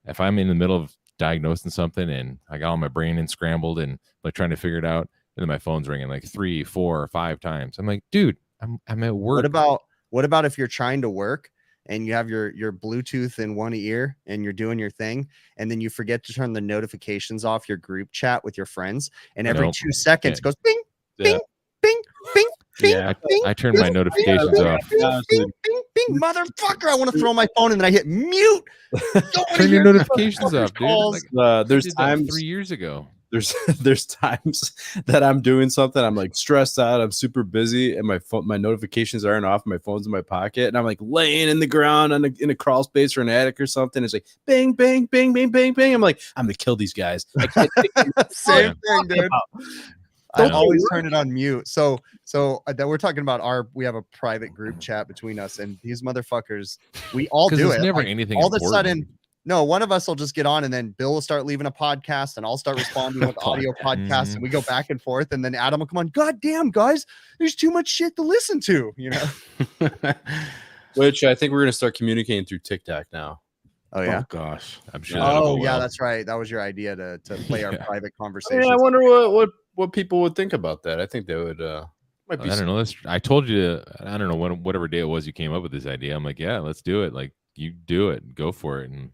if I'm in the middle of diagnosing something and I got all my brain and scrambled and like trying to figure it out. And then my phone's ringing like 3, 4, or 5 times. I'm like, dude, I'm at work. What about if you're trying to work and you have your Bluetooth in one ear and you're doing your thing, and then you forget to turn the notifications off your group chat with your friends, and every 2 seconds goes bing, bing, bing, bing, bing. Yeah, bing, I turn my notifications off. Bing, bing, bing, bing, motherfucker! I want to throw my phone and then I hit mute. Turn your notifications off, dude. Like, there's times 3 years ago. There's times that I'm doing something, I'm like stressed out, I'm super busy, and my notifications aren't off, my phone's in my pocket, and I'm like laying in the ground in a crawl space or an attic or something. It's like bing, bing, bing, bing, bing, bing. I'm like, I'm gonna kill these guys. I can't Same thing, dude. I always turn it on mute. So that we're talking about we have a private group chat between us, and these motherfuckers, we all do it. Never anything. All of a sudden. No, one of us will just get on, and then Bill will start leaving a podcast, and I'll start responding with audio podcasts, and we go back and forth. And then Adam will come on. God damn, guys, there's too much shit to listen to, you know. Which I think we're gonna start communicating through TikTok now. Oh yeah, oh, gosh, I'm sure. Oh yeah, that's right. That was your idea to play our private conversations. I wonder what people would think about that. I think they would. Might be. I don't know. I told you. I don't know whatever day it was you came up with this idea. I'm like, yeah, let's do it. Like you do it, go for it, and.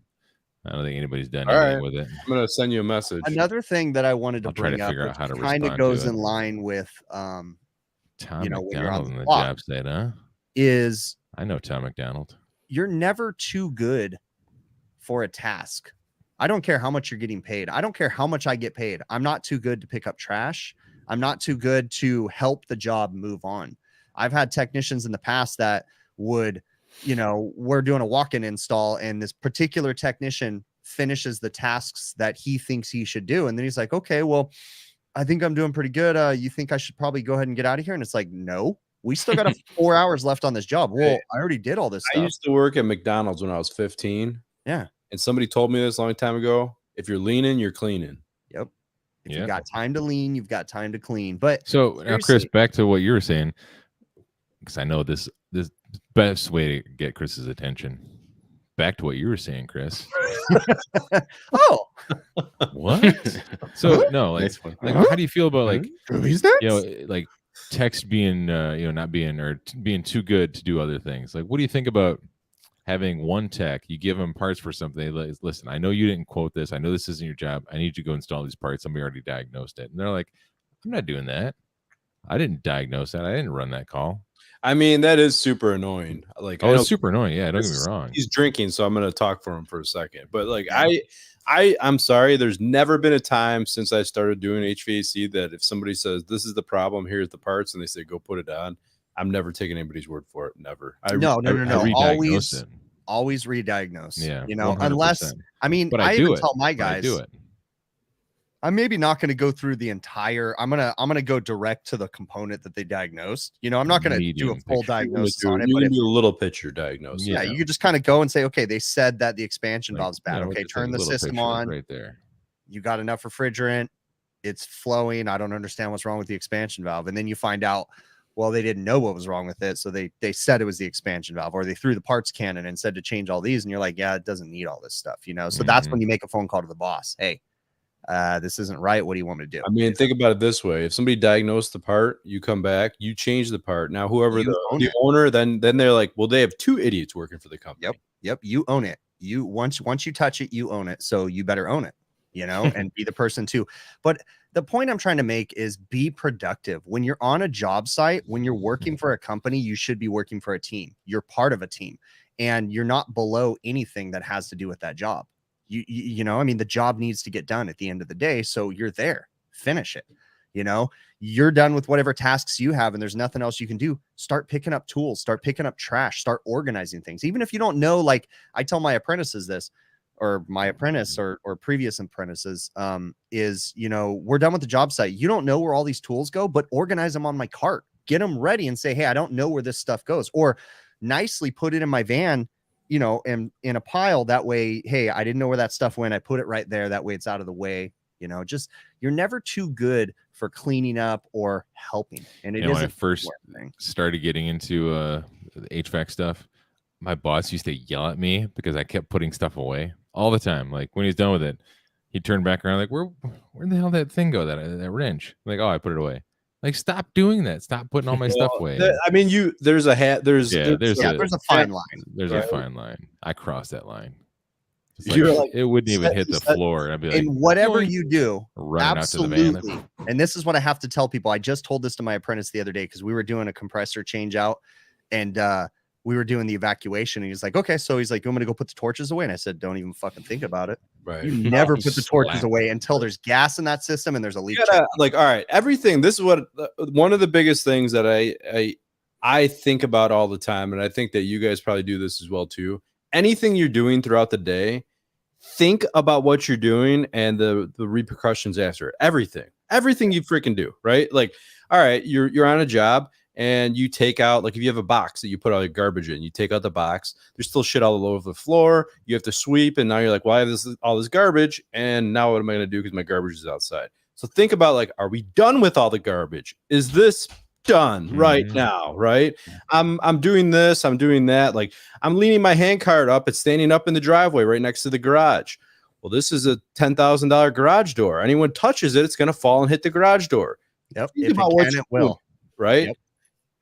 I don't think anybody's done anything with it. I'm gonna send you a message. Another thing that I wanted to bring up, kind of goes in line with, Tom McDonald on the job site, huh? Is I know Tom McDonald. You're never too good for a task. I don't care how much you're getting paid. I don't care how much I get paid. I'm not too good to pick up trash. I'm not too good to help the job move on. I've had technicians in the past that would. You know, we're doing a walk-in install, and this particular technician finishes the tasks that he thinks he should do. And then he's like, okay, well, I think I'm doing pretty good. You think I should probably go ahead and get out of here? And it's like, no, we still got 4 hours left on this job. Well, I already did all this stuff. I used to work at McDonald's when I was 15. Yeah. And somebody told me this a long time ago. If you're leaning, you're cleaning. Yep. If you've got time to lean, you've got time to clean. But so now, Chris, back to what you were saying, because I know this best way to get Chris's attention. Back to what you were saying, Chris. Oh, what? So no, like how do you feel about like like text being not being or being too good to do other things? Like, what do you think about having one tech? You give them parts for something. Like, listen, I know you didn't quote this. I know this isn't your job. I need you to go install these parts. Somebody already diagnosed it, and they're like, I'm not doing that. I didn't diagnose that. I didn't run that call. I mean, that is super annoying. Like, it's super annoying. Yeah, don't get me wrong. He's drinking, so I'm going to talk for him for a second. But like, I'm sorry. There's never been a time since I started doing HVAC that if somebody says this is the problem, here's the parts, and they say go put it on, I'm never taking anybody's word for it. Never. No. Always re-diagnose. Yeah, 100%. Unless but I even tell my guys, do it. I'm maybe not going to go through the entire. I'm gonna go direct to the component that they diagnosed. I'm not going to do a full diagnosis on it. You can do a little picture diagnosis. Yeah, you could just kind of go and say, okay, they said that the expansion valve's bad. Okay, turn the system on. Right there. You got enough refrigerant. It's flowing. I don't understand what's wrong with the expansion valve. And then you find out, well, they didn't know what was wrong with it, so they said it was the expansion valve, or they threw the parts cannon and said to change all these, and you're like, yeah, it doesn't need all this stuff, So that's when you make a phone call to the boss. Hey. This isn't right. What do you want me to do? I mean, think about it this way. If somebody diagnosed the part, you come back, you change the part. Now, whoever the owner, then they're like, well, they have two idiots working for the company. Yep. You own it. You once you touch it, you own it. So you better own it, and be the person too. But the point I'm trying to make is be productive. When you're on a job site, when you're working for a company, you should be working for a team. You're part of a team, and you're not below anything that has to do with that job. The job needs to get done at the end of the day. So you're there, finish it. You're done with whatever tasks you have and there's nothing else you can do. Start picking up tools, start picking up trash, start organizing things. Even if you don't know, like I tell my apprentices this, or my apprentice or previous apprentices, we're done with the job site. You don't know where all these tools go, but organize them on my cart, get them ready and say, hey, I don't know where this stuff goes, or nicely put it in my van, in a pile. That way, hey, I didn't know where that stuff went. I put it right there. That way it's out of the way. Just you're never too good for cleaning up or helping. And it is when I first started getting into the HVAC stuff, my boss used to yell at me because I kept putting stuff away all the time. Like when he's done with it, he'd turn back around like, where the hell did that thing go? That wrench? I'm like, oh, I put it away. Like, stop doing that. Stop putting all my stuff away. There's a fine line. There's a fine line. I crossed that line. It wouldn't even hit the floor. I'd be like, and whatever you do, absolutely. Out to the van. And this is what I have to tell people. I just told this to my apprentice the other day because we were doing a compressor change out, and we were doing the evacuation. And he's like, okay, so he's like, you want me to go put the torches away? And I said, don't even fucking think about it. Right. You never put the torches away until there's gas in that system and there's a leak. All right, everything. This is what one of the biggest things that I think about all the time, and I think that you guys probably do this as well too. Anything you're doing throughout the day, think about what you're doing and the repercussions after it. Everything you freaking do, right? Like, all right, you're on a job. And you take out, like if you have a box that you put all your garbage in, you take out the box, there's still shit all over the floor. You have to sweep. And now you're like, well, I have all this garbage. And now what am I going to do? Because my garbage is outside. So think about like, are we done with all the garbage? Is this done right now? Right. I'm doing this. I'm doing that. Like I'm leaning my hand cart up. It's standing up in the driveway right next to the garage. Well, this is a $10,000 garage door. Anyone touches it, it's going to fall and hit the garage door. Yep. It will. Right. Yep.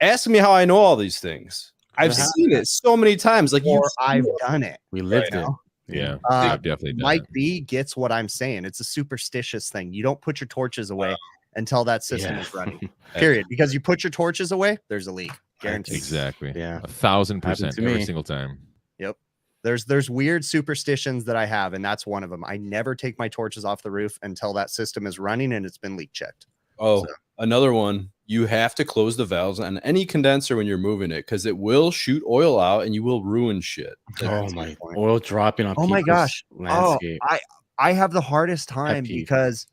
Ask me how I know all these things. I've seen it so many times. Like I've done it. We lived it. Yeah, I've definitely done Mike B gets what I'm saying. It's a superstitious thing. You don't put your torches away until that system is running. Period. Because you put your torches away, there's a leak. Guaranteed. Exactly. Yeah. 1,000% every single time. Yep. There's weird superstitions that I have, and that's one of them. I never take my torches off the roof until that system is running and it's been leak checked. Oh, another one. You have to close the valves on any condenser when you're moving it because it will shoot oil out and you will ruin shit. Oh my! Oil dropping on. Oh my gosh! Landscape. Oh, I have the hardest time because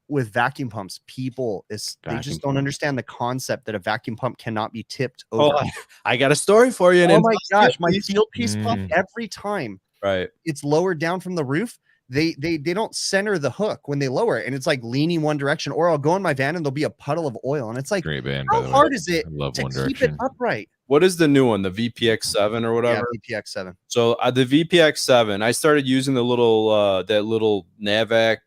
with vacuum pumps, they just don't understand the concept that a vacuum pump cannot be tipped over. Oh, I got a story for you. Oh my gosh! My field piece pump every time Right. it's lowered down from the roof, they don't center the hook when they lower it, and it's like leaning one direction. Or I'll go in my van and there'll be a puddle of oil, and it's like, great band, how by the hard way. is it to One keep Direction. it upright? What is the new one? The VPX7 or whatever? Yeah, VPX7. So the VPX7, I started using the little that little Navac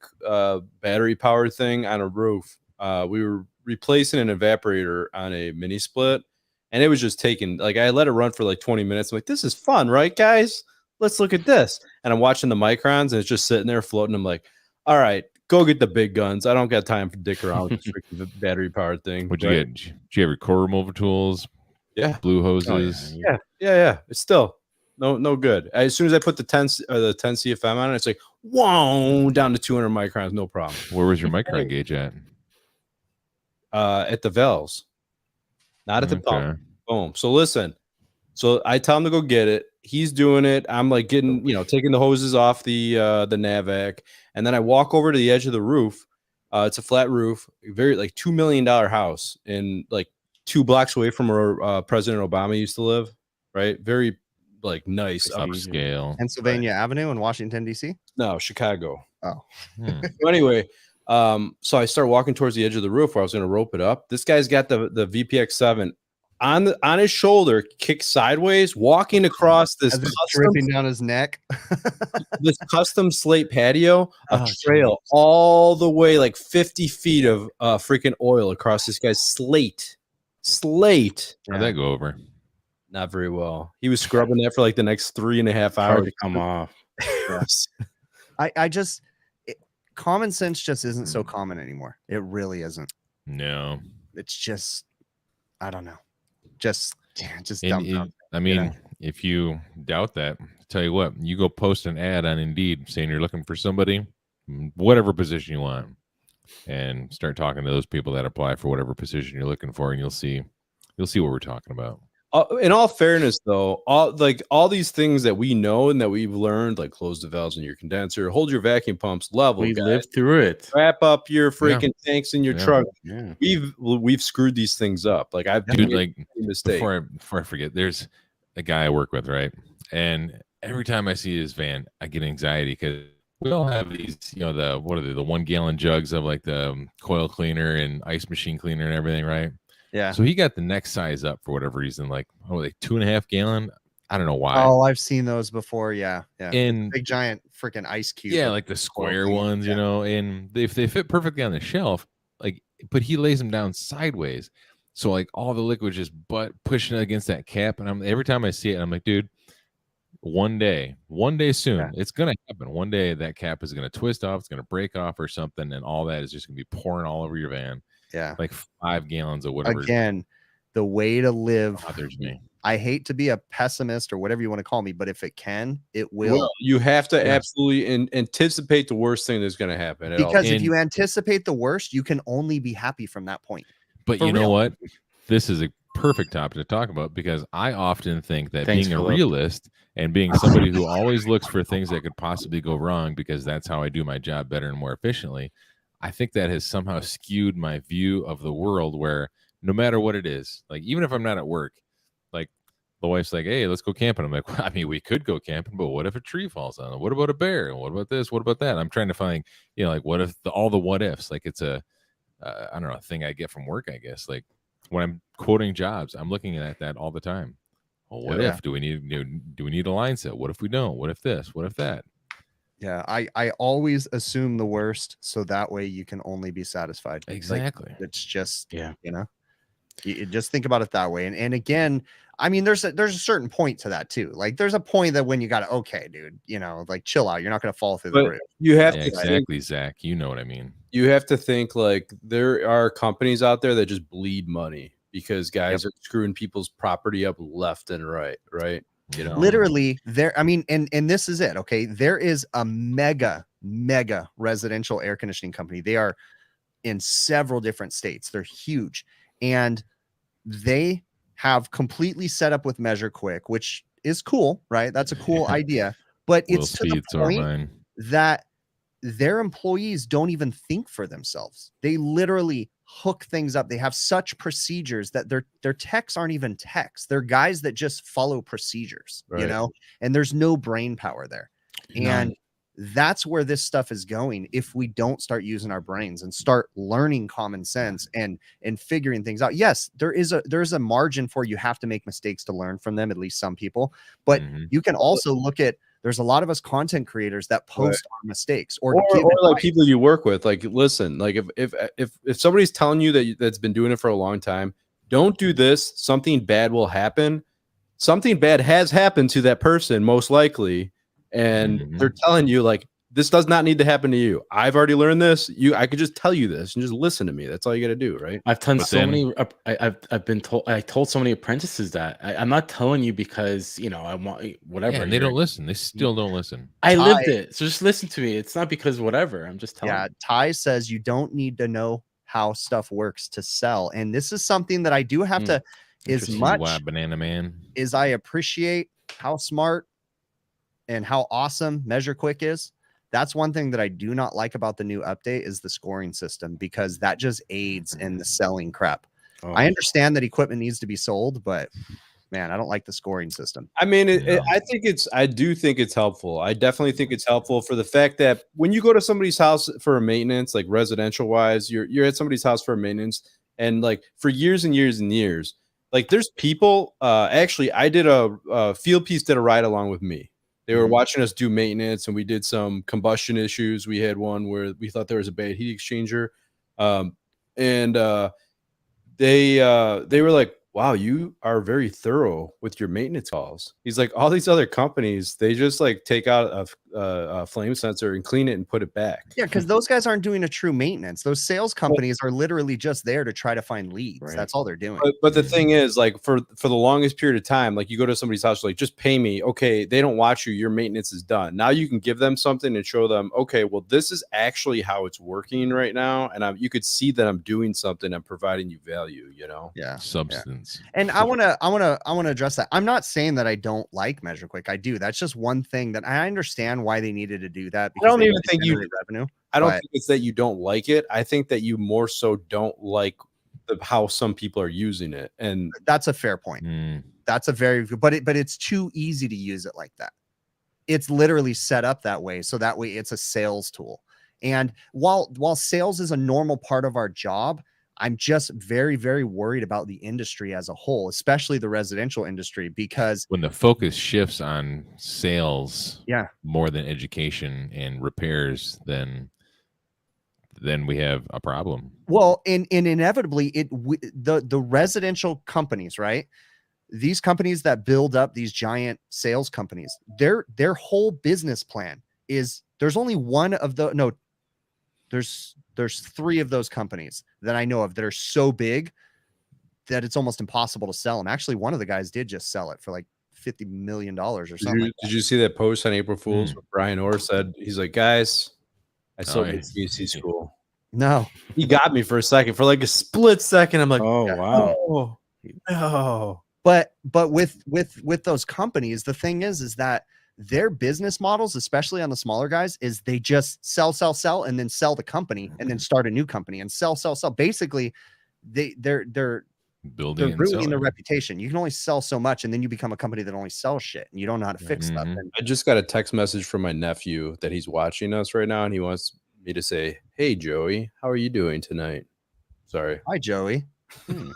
battery powered thing on a roof. We were replacing an evaporator on a mini split, and it was just taking, like, I let it run for like 20 minutes. I'm like, this is fun, right, guys? Let's look at this. And I'm watching the microns, and it's just sitting there floating. I'm like, all right, go get the big guns. I don't got time for dick around with this freaking battery powered thing. What'd you get? Did you have your core removal tools? Yeah. Blue hoses. Oh, yeah. It's still no good. As soon as I put the 10 CFM on it, it's like, whoa, down to 200 microns, no problem. Where was your micron gauge at? At the valves, not at the pump. Boom. So listen. So I tell him to go get it. He's doing it. I'm like taking the hoses off the Navac, and then I walk over to the edge of the roof. It's a flat roof, very like $2 million house, in like 2 blocks away from where President Obama used to live. Right, very like nice upscale. Pennsylvania Avenue in Washington D.C. No, Chicago. Oh, so anyway, so I start walking towards the edge of the roof where I was going to rope it up. This guy's got the VPX7 on his shoulder, kicked sideways, walking across this dripping down his neck. This custom slate patio, a trail all the way like 50 feet of freaking oil across this guy's slate. How'd that go over? Not very well. He was scrubbing that for like the next 3.5 hours to come off. Yes. I just common sense just isn't so common anymore. It really isn't. No, it's just, I don't know. Just dumb. I mean, if you doubt that, tell you what, you go post an ad on Indeed saying you're looking for somebody, whatever position you want, and start talking to those people that apply for whatever position you're looking for, and you'll see what we're talking about. In all fairness, though, all these things that we know and that we've learned, like close the valves in your condenser, hold your vacuum pumps level. We lived through it. Wrap up your freaking tanks in your truck. Yeah. We've screwed these things up. Like I've made a mistake. Before I forget, there's a guy I work with, right? And every time I see his van, I get anxiety because we all have these, the 1 gallon jugs of like the coil cleaner and ice machine cleaner and everything, right? Yeah. So he got the next size up for whatever reason, like 2.5 gallon. I don't know why. Oh, I've seen those before. Yeah. And big giant freaking ice cube. Yeah, like the square ones, and they fit perfectly on the shelf. Like, but he lays them down sideways, so like all the liquid just pushing against that cap. And every time I see it, I'm like, dude, one day soon, it's gonna happen. One day that cap is gonna twist off, it's gonna break off or something, and all that is just gonna be pouring all over your van. Yeah, like 5 gallons of whatever. Again, the way to live bothers me. I hate to be a pessimist or whatever you want to call me, but if it can, it will. Well, you have to absolutely anticipate the worst thing that's going to happen. Because if you anticipate the worst, you can only be happy from that point. But you know what? This is a perfect topic to talk about, because I often think that being a realist and being somebody who always looks for things that could possibly go wrong, because that's how I do my job better and more efficiently, I think that has somehow skewed my view of the world, where no matter what it is, like even if I'm not at work, like the wife's like, hey, let's go camping. I'm like, well, I mean, we could go camping, but what if a tree falls on it? What about a bear? And what about this? What about that? I'm trying to find, like what if all the what ifs, like it's I don't know, a thing I get from work, I guess. Like when I'm quoting jobs, I'm looking at that all the time. Well, what if? Do we need a line set? What if we don't? What if this? What if that? Yeah, I always assume the worst, so that way you can only be satisfied. Exactly. Like, it's just, you just think about it that way. And again, I mean, there's a certain point to that too. Like there's a point that when you got to, okay, dude, like chill out. You're not going to fall through the roof. You have to exactly, Zach. You know what I mean. You have to think like there are companies out there that just bleed money because guys are screwing people's property up left and right. Literally there. I mean, and this is it. Okay. There is a mega residential air conditioning company. They are in several different states. They're huge. And they have completely set up with MeasureQuick, which is cool, right? That's a cool idea. But it's to the point that their employees don't even think for themselves. They literally hook things up. They have such procedures that their techs aren't even techs. They're guys that just follow procedures, you know, and there's no brain power there. And that's where this stuff is going. If we don't start using our brains and start learning common sense and figuring things out. Yes, there's a margin for you have to make mistakes to learn from them, at least some people, but you can also look at, there's a lot of us content creators that post our mistakes or like people you work with. Like, listen, like if somebody's telling you that's been doing it for a long time, don't do this, something bad will happen. Something bad has happened to that person, most likely. And they're telling you, like, this does not need to happen to you. I've already learned this. I could just tell you this and just listen to me. That's all you got to do, right? I've done I told so many apprentices that I'm not telling you because, you know, I want whatever. Yeah, and they don't listen. They still don't listen. I lived it. So just listen to me. It's not because whatever. I'm just telling you. Ty says you don't need to know how stuff works to sell. And this is something that I do have to, as much banana man is I appreciate how smart and how awesome MeasureQuick is. That's one thing that I do not like about the new update is the scoring system, because that just aids in the selling crap. I understand that equipment needs to be sold, but man, I don't like the scoring system. I mean, I do think it's helpful. I definitely think it's helpful for the fact that when you go to somebody's house for a maintenance, like residential wise, you're at somebody's house for a maintenance, and like for years and years and years, like there's people, actually I did a field piece, did a ride along with me. They were watching us do maintenance, and we did some combustion issues. We had one where we thought there was a bad heat exchanger. They were like, wow, you are very thorough with your maintenance calls. He's like, all these other companies, they just like take out a flame sensor and clean it and put it back. Yeah, because those guys aren't doing a true maintenance. Those sales companies are literally just there to try to find leads. Right. That's all they're doing. But the thing is, like for the longest period of time, like you go to somebody's house, like just pay me. Okay, they don't watch you. Your maintenance is done. Now you can give them something and show them, okay, well, this is actually how it's working right now, and you could see that I'm doing something. I'm providing you value. You know, substance. Yeah. And I want to address that. I'm not saying that I don't like MeasureQuick. I do. That's just one thing that I understand why they needed to do that. Because I don't even think revenue. I don't think it's that you don't like it. I think that you more so don't like how some people are using it, and that's a fair point. That's a very good, but it's too easy to use it like that. It's literally set up that way, so that way it's a sales tool. And while sales is a normal part of our job, I'm just very, very worried about the industry as a whole, especially the residential industry, because when the focus shifts on sales more than education and repairs, then we have a problem. Well, and inevitably the residential companies, right? These companies that build up these giant sales companies, their whole business plan is there's only one of the there's three of those companies that I know of that are so big that it's almost impossible to sell them. Actually, one of the guys did just sell it for like $50 million or something. Did you see that post on April Fool's where Brian Orr said, he's like, guys, I sold the CC school. No, he got me for a second, for like a split second. I'm like, oh wow. No. But with those companies, the thing is that their business models, especially on the smaller guys, is they just sell, and then sell the company and then start a new company and sell. Basically, they're ruining their reputation. You can only sell so much, and then you become a company that only sells shit, and you don't know how to fix stuff. And I just got a text message from my nephew that he's watching us right now, and he wants me to say, "Hey Joey, how are you doing tonight?" Sorry. Hi Joey.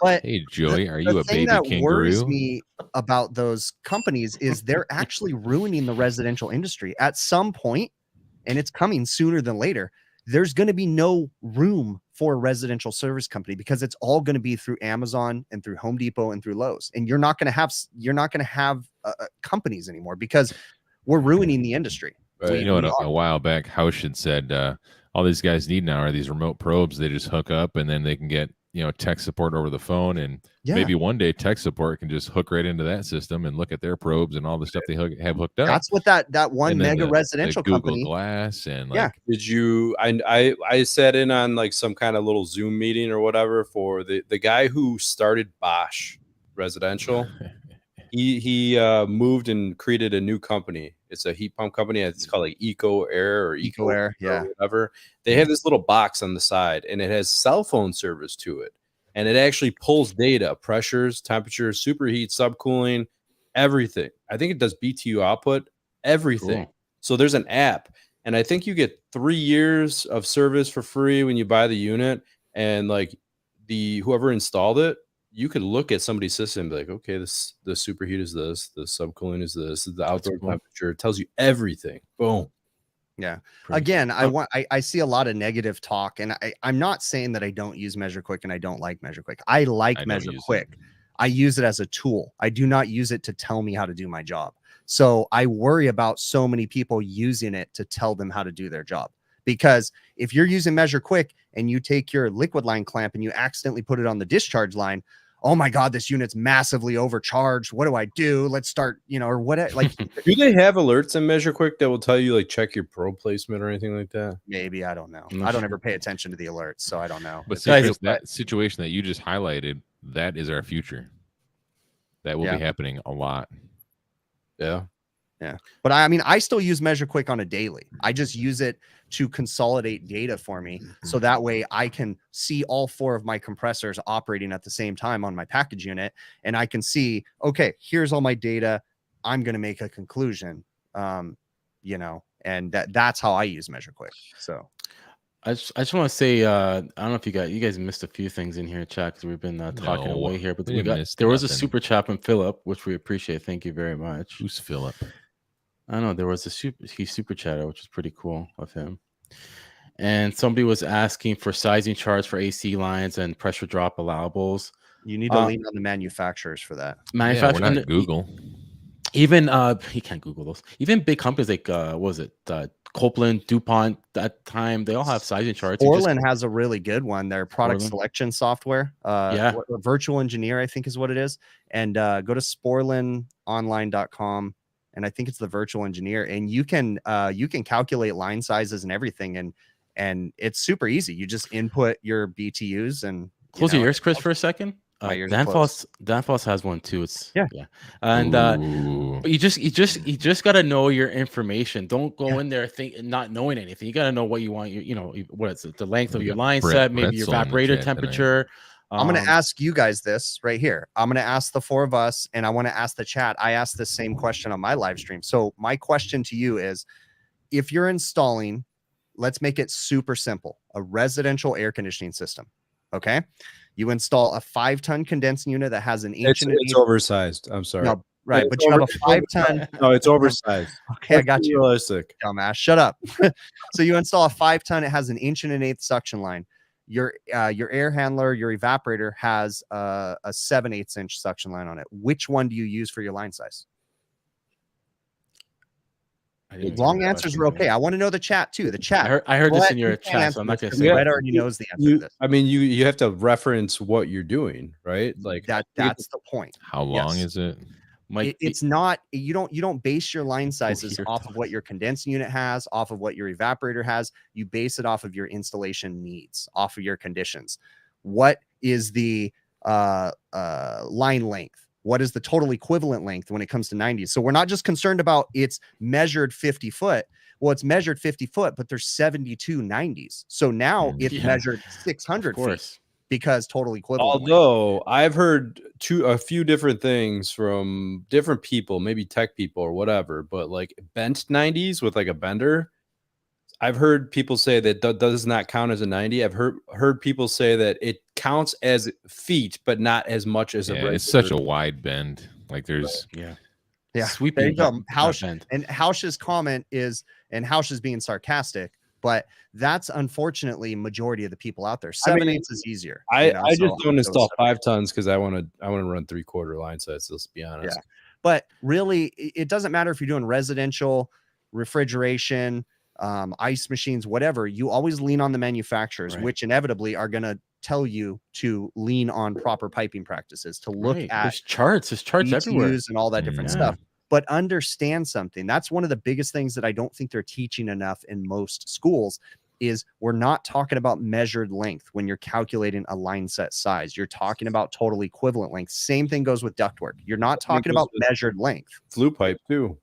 But hey Joey, are you a baby that kangaroo? Worries me about those companies is they're actually ruining the residential industry at some point, and it's coming sooner than later. There's going to be no room for a residential service company because it's all going to be through Amazon and through Home Depot and through Lowe's, and you're not going to have companies anymore because we're ruining the industry. Right. So, you know, a while back, House had said all these guys need now are these remote probes. They just hook up, and then they can get tech support over the phone, and maybe one day tech support can just hook right into that system and look at their probes and all the stuff they have hooked up. That's what that one mega residential Google company. Glass and Did you? I sat in on like some kind of little Zoom meeting or whatever for the guy who started Bosch Residential. He moved and created a new company. It's a heat pump company. It's called like EcoAir or EcoAir, or whatever. They have this little box on the side, and it has cell phone service to it. And it actually pulls data, pressures, temperatures, superheat, subcooling, everything. I think it does BTU output, everything. Cool. So there's an app, and I think you get 3 years of service for free when you buy the unit. And like whoever installed it, you could look at somebody's system and be like, okay, the superheat is this, the subcooling is this, the outdoor temperature. It tells you everything. Boom. Yeah. Again, I see a lot of negative talk, and I'm not saying that I don't use MeasureQuick and I don't like MeasureQuick. I like MeasureQuick. I use it as a tool. I do not use it to tell me how to do my job. So I worry about so many people using it to tell them how to do their job. Because if you're using MeasureQuick and you take your liquid line clamp and you accidentally put it on the discharge line, oh my God, this unit's massively overcharged. What do I do? Let's start, or what? Like, do they have alerts in MeasureQuick that will tell you like check your probe placement or anything like that? Maybe, I don't know. I don't ever pay attention to the alerts, so I don't know. But that situation that you just highlighted, that is our future. That will be happening a lot. Yeah. Yeah. But I mean, I still use MeasureQuick on a daily. I just use it to consolidate data for me. So that way I can see all 4 of my compressors operating at the same time on my package unit. And I can see, okay, here's all my data. I'm going to make a conclusion, and that's how I use MeasureQuick. So I just want to say, I don't know if you guys missed a few things in here, chat, because we've been talking away here, but there was a super chat from Philip, which we appreciate. Thank you very much. Who's Philip? I don't know. There was he super chatted, which was pretty cool of him. And somebody was asking for sizing charts for AC lines and pressure drop allowables. You need to lean on the manufacturers for that. Manufacturers, we're not Google. Even you can't Google those. Even big companies like what was it? Copeland, DuPont, that time, they all have sizing charts. Orland has a really good one. Their product selection software. Virtual Engineer, I think is what it is. And go to sporlandonline.com. And I think it's the Virtual Engineer. And you can calculate line sizes and everything. And it's super easy. You just input your BTUs and close your ears, Chris, for a second. Danfoss has one too. And but you just got to know your information. Don't go in there not knowing anything. You got to know what you want. What is it? The length of your line set, maybe your evaporator temperature. I'm going to ask you guys this right here. I'm going to ask the 4 of us, and I want to ask the chat. I asked the same question on my live stream. So my question to you is, if you're installing, let's make it super simple, a residential air conditioning system. Okay. You install a 5-ton condensing unit that has an inch and it's oversized. I'm sorry. No, right. But you have a 5-ton. No, it's oversized. Okay. I got you. Realistic. Dumbass. Shut up. So you install a 5-ton. It has an 1.1 suction line. Your air handler, your evaporator has a 7/8 inch suction line on it. Which one do you use for your line size? Long answers are okay. I want to know the chat too. The chat. I heard this in your chat, so I'm not going to say. Brett already knows the answer to this. I mean, you have to reference what you're doing, right? Like that's the point. How long is it? It's not, you don't base your line sizes off of what your condensing unit has, off of what your evaporator has. You base it off of your installation needs, off of your conditions. What is the line length? What is the total equivalent length when it comes to 90s? So we're not just concerned about it's measured 50 foot. Well, it's measured 50 foot, but there's 72 90s. So now it's measured 600 feet. Because total equivalent. Although I've heard a few different things from different people, maybe tech people or whatever, but like bent 90s with like a bender, I've heard people say that does not count as a 90. I've heard people say that it counts as feet, but not as much as a. It's such a wide bend. Like there's sweeping. Hausch's comment is, and Hausch is being sarcastic. But that's unfortunately majority of the people out there. 7/8 is easier. I just don't install 5 tons because I want to run 3/4 line sets. Let's be honest. Yeah. But really, it doesn't matter if you're doing residential, refrigeration, ice machines, whatever. You always lean on the manufacturers, which inevitably are going to tell you to lean on proper piping practices, to look at there's charts everywhere and all that different stuff. But understand something. That's one of the biggest things that I don't think they're teaching enough in most schools is we're not talking about measured length when you're calculating a line set size. You're talking about total equivalent length. Same thing goes with ductwork. You're not talking about measured length. Flue pipe too.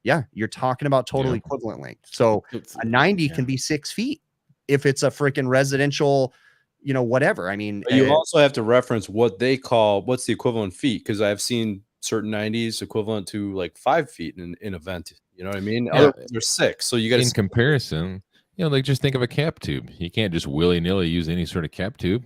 Yeah, you're talking about total equivalent length. So a 90 can be 6 feet if it's a freaking residential, you know, whatever. I mean, but you also have to reference what they call what's the equivalent feet, because I've seen certain 90s equivalent to like 5 feet in an event. You know what I mean? Yeah. They're 6. So you got in comparison, you know, like just think of a cap tube. You can't just willy-nilly use any sort of cap tube.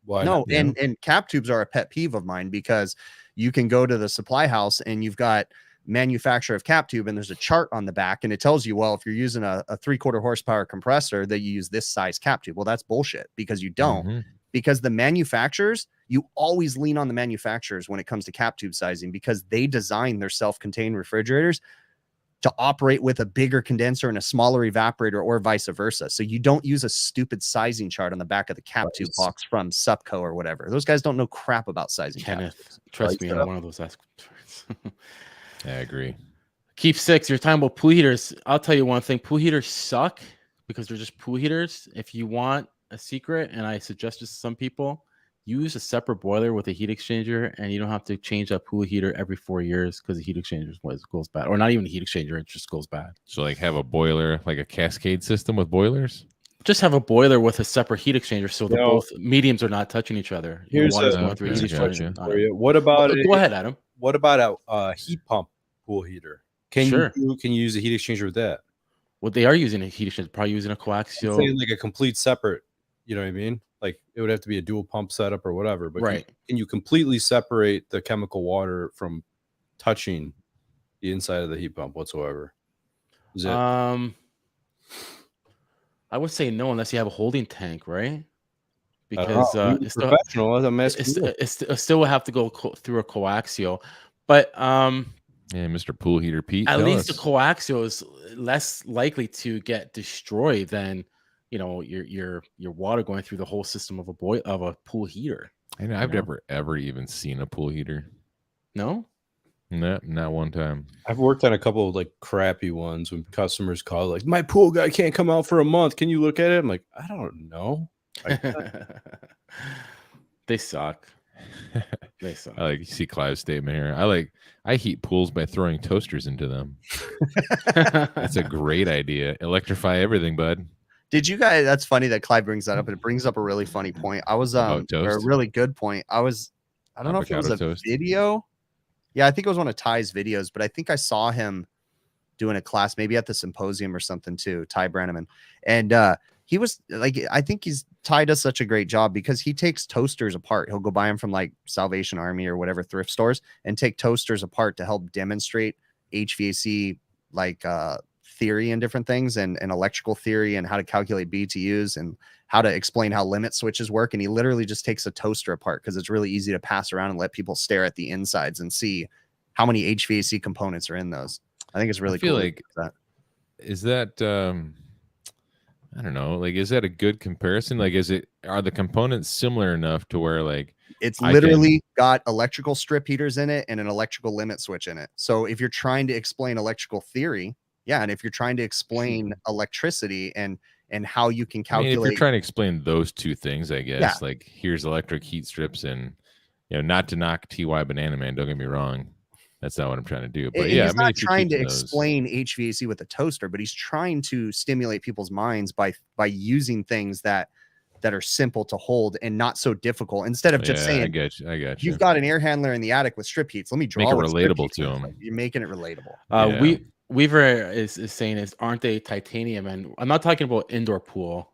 Why no, not? And cap tubes are a pet peeve of mine, because you can go to the supply house and you've got manufacturer of cap tube and there's a chart on the back and it tells you, well, if you're using a 3/4 horsepower compressor, that you use this size cap tube. Well, that's bullshit, because you don't. Because the manufacturers, you always lean on the manufacturers when it comes to cap tube sizing, because they design their self-contained refrigerators to operate with a bigger condenser and a smaller evaporator, or vice versa. So you don't use a stupid sizing chart on the back of the cap tube box from Supco or whatever. Those guys don't know crap about sizing. Kenneth, trust me, I'm one of those experts. I agree. Keep 6. You're talking about pool heaters. I'll tell you one thing. Pool heaters suck because they're just pool heaters. If you want a secret, and I suggest this to some people, use a separate boiler with a heat exchanger, and you don't have to change that pool heater every 4 years because the heat exchanger goes bad. Or not even the heat exchanger, it just goes bad. So like have a boiler, like a cascade system with boilers? Just have a boiler with a separate heat exchanger so the both mediums are not touching each other. Here's a question for you. What about go ahead, Adam. What about a heat pump pool heater? Can you use a heat exchanger with that? Well, they are using a heat exchanger, probably using a coaxial. I'm saying like a complete separate, you know what I mean? Like it would have to be a dual pump setup or whatever. But can you completely separate the chemical water from touching the inside of the heat pump whatsoever? Is it? I would say no, unless you have a holding tank, right? Because it's professional. It still will have to go through a coaxial. But yeah, Mr. Pool Heater Pete. At least the coaxial is less likely to get destroyed than, you know, your water going through the whole system of a pool heater. I know, I've never ever even seen a pool heater. No, not one time. I've worked on a couple of like crappy ones when customers call like, my pool guy can't come out for a month. Can you look at it? I'm like, I don't know. They suck. They suck. I like you see Clive's statement here. I heat pools by throwing toasters into them. That's a great idea. Electrify everything, bud. Did you guys? That's funny that Clive brings that up. It brings up a really funny point. I was a really good point. I don't know if it was a video. Yeah, I think it was one of Ty's videos, but I think I saw him doing a class, maybe at the symposium or something too, Ty Brannaman. And he was like, I think Ty does such a great job because he takes toasters apart. He'll go buy them from like Salvation Army or whatever thrift stores and take toasters apart to help demonstrate HVAC like theory and different things and electrical theory and how to calculate BTUs and how to explain how limit switches work. And he literally just takes a toaster apart because it's really easy to pass around and let people stare at the insides and see how many HVAC components are in those. I think it's really cool. Like is that I don't know, like is that a good comparison? Like are the components similar enough to where like it's literally got electrical strip heaters in it and an electrical limit switch in it. So if you're trying to explain electrical theory, and if you're trying to explain electricity and how you can calculate, if you're trying to explain those two things, I guess like here's electric heat strips and not to knock TY Banana Man, don't get me wrong. That's not what I'm trying to do. But he's not trying to explain HVAC with a toaster, but he's trying to stimulate people's minds by using things that are simple to hold and not so difficult. Instead of just saying, I got you. You've got an air handler in the attic with strip heats. Let me draw. Make it relatable to him. Like, you're making it relatable. Weaver is saying aren't they titanium? And I'm not talking about indoor pool,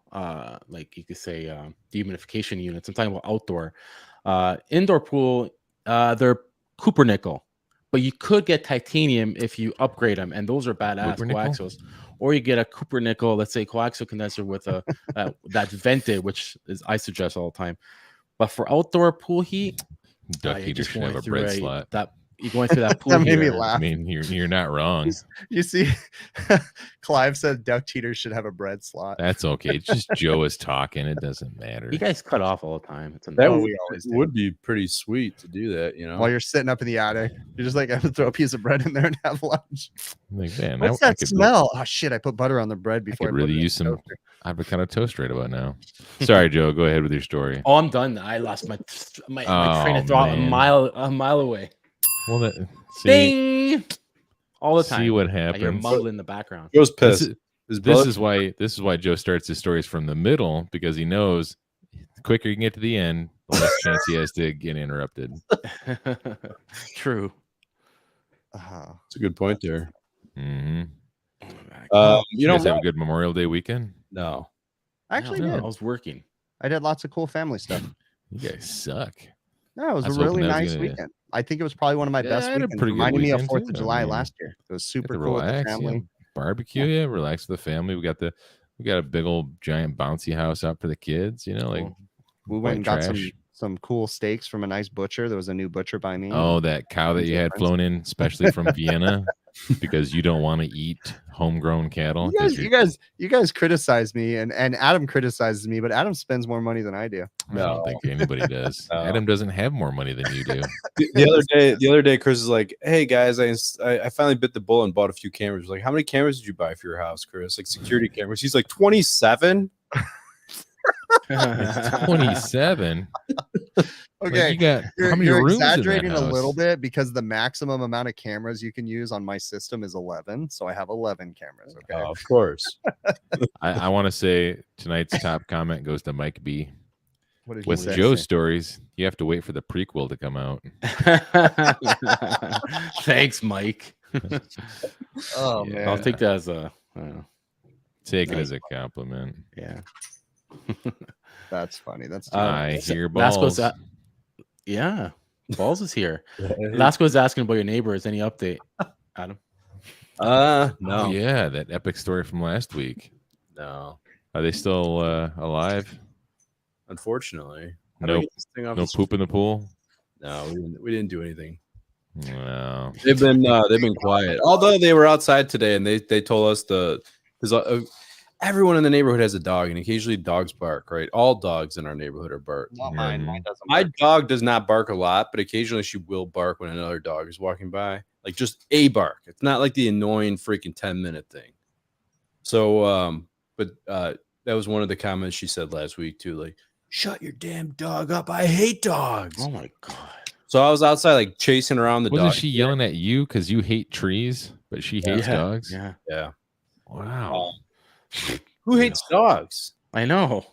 like you could say dehumidification units. I'm talking about outdoor. Indoor pool, they're copper nickel. But you could get titanium if you upgrade them, and those are badass coaxials. Or you get a copper nickel, let's say coaxial condenser with a that's vented, which is I suggest all the time. But for outdoor pool heat, duct heaters should have a bread slot. You're going through that pool. That made me laugh. I mean, you're not wrong. You see, Clive said duct heaters should have a bread slot. That's okay. It's just Joe is talking. It doesn't matter. You guys cut off all the time. Would be pretty sweet to do that, While you're sitting up in the attic, you're just like, I'm gonna throw a piece of bread in there and have lunch. Like, man, what's that smell? Oh shit! I put butter on the bread before. I could really use some I've been kind of toast right about now. Sorry, Joe. Go ahead with your story. Oh, I'm done. I lost my train of thought a mile away. Well, Ding! All the time. See what happens. I hear mumbling in the background. Joe's pissed. This is why Joe starts his stories from the middle, because he knows the quicker you can get to the end, the less chance he has to get interrupted. True. That's a good point there. Mm-hmm. You guys have a good Memorial Day weekend? No. I actually did. I was working. I did lots of cool family stuff. You guys suck. No, it was a really nice weekend. I think it was probably one of my best weekends. Reminded me of 4th of July last year. It was super cool with the family. Barbecue, relax with the family. We got a big old giant bouncy house out for the kids. You know, like we went and got some cool steaks from a nice butcher. There was a new butcher by me. Oh, that cow that you had flown in, especially from Vienna, because you don't want to eat homegrown cattle. You guys criticize me, and Adam criticizes me, but Adam spends more money than I do. I don't think anybody does. Adam doesn't have more money than you do. The other day, Chris is like, "Hey guys, I finally bit the bullet and bought a few cameras." Like, how many cameras did you buy for your house, Chris? Like security cameras. He's like 27. 27. Okay, you got how many you're rooms exaggerating in that a house? little bit, because the maximum amount of cameras you can use on my system is 11. So I have 11 cameras. Okay, of course. I want to say tonight's top comment goes to Mike B. With Joe's stories, you have to wait for the prequel to come out. Thanks, Mike. Oh man, I'll take that as a take it as a compliment. Yeah. That's funny. That's I hear balls. Yeah, balls is here. Lasco is asking about your neighbors. Any update, Adam? No. Oh, yeah, that epic story from last week. No. Are they still alive? Unfortunately. No poop in the pool. No, we didn't do anything. No. They've been quiet. Although they were outside today, and they told us everyone in the neighborhood has a dog, and occasionally dogs bark, right? All dogs in our neighborhood are bark. Not mine. Mine doesn't My bark. dog does not bark a lot, but occasionally she will bark when another dog is walking by. Like just a bark. It's not like the annoying freaking 10-minute thing. So, but that was one of the comments she said last week too. Like, shut your damn dog up. I hate dogs. Oh my God. So I was outside like chasing around the dog. Wasn't she yelling at you because you hate trees, but she hates dogs? Yeah. Wow. Who hates dogs? I know.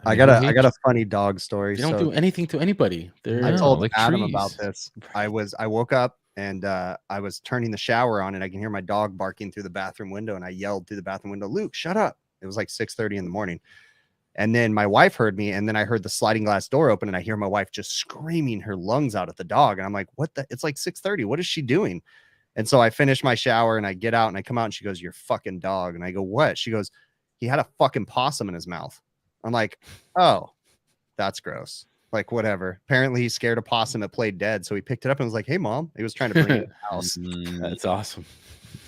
I got a funny dog story. They don't do anything to anybody. I told Adam about this. I woke up and I was turning the shower on, and I can hear my dog barking through the bathroom window, and I yelled through the bathroom window, "Luke, shut up." It was like 6:30 in the morning. And then my wife heard me, and then I heard the sliding glass door open, and I hear my wife just screaming her lungs out at the dog. And I'm like, what the? It's like 6:30. What is she doing? And so I finish my shower and I get out and I come out and she goes, "Your fucking dog." And I go, "What?" She goes, "He had a fucking possum in his mouth." I'm like, "Oh, that's gross." Like, whatever. Apparently he scared a possum that played dead. So he picked it up and was like, "Hey, Mom." He was trying to bring it in the house. That's awesome.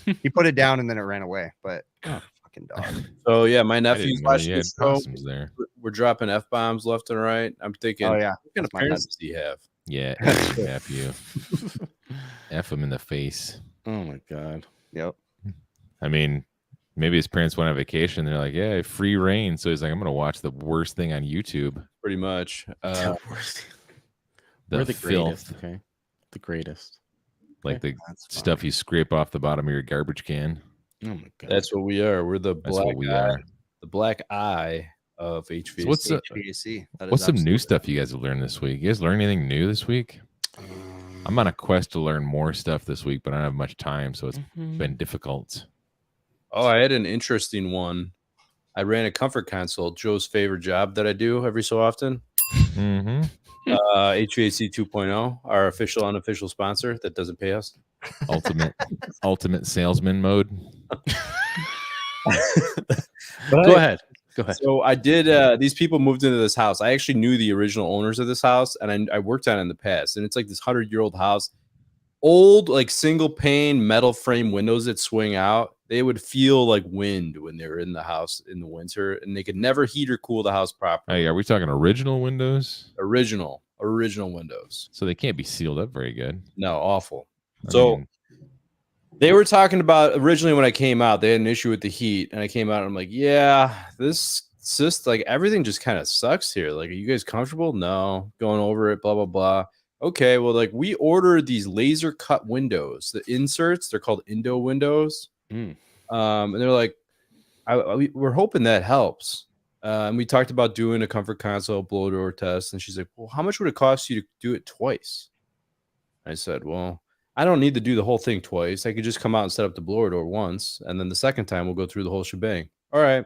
He put it down and then it ran away. But fucking dog. So yeah, my nephew's watching this show. There. We're dropping F-bombs left and right. I'm thinking, oh yeah, what kind of parents does he have? Yeah, F you. F him in the face. Oh my God. Yep. I mean, maybe his parents went on vacation. They're like, "Yeah, free reign." So he's like, "I'm gonna watch the worst thing on YouTube." Pretty much. The worst. We're the greatest. Okay. The greatest. Like the stuff you scrape off the bottom of your garbage can. Oh my God. That's what we are. We're the black eye of HVAC. So what's some new stuff you guys have learned this week? You guys learn anything new this week? I'm on a quest to learn more stuff this week, but I don't have much time, so it's been difficult. Oh, I had an interesting one. I ran a comfort console, Joe's favorite job that I do every so often. HVAC 2.0, our official unofficial sponsor that doesn't pay us. Ultimate salesman mode. Go ahead. So I did. These people moved into this house. I actually knew the original owners of this house, and I worked on it in the past. And it's like this 100-year-old house, old like single pane metal frame windows that swing out. They would feel like wind when they were in the house in the winter, and they could never heat or cool the house properly. Hey, are we talking original windows? Original windows. So they can't be sealed up very good. No, awful. They were talking about originally when I came out, they had an issue with the heat, and I came out and I'm like, yeah, this it's just like everything just kind of sucks here. Like, are you guys comfortable? No, going over it, blah, blah, blah. Okay, well, like we ordered these laser cut windows, the inserts, they're called Indo windows. And they're like, we're hoping that helps. And we talked about doing a comfort console blow door test. And she's like, well, how much would it cost you to do it twice? I said, well, I don't need to do the whole thing twice. I could just come out and set up the blower door once. And then the second time we'll go through the whole shebang. All right.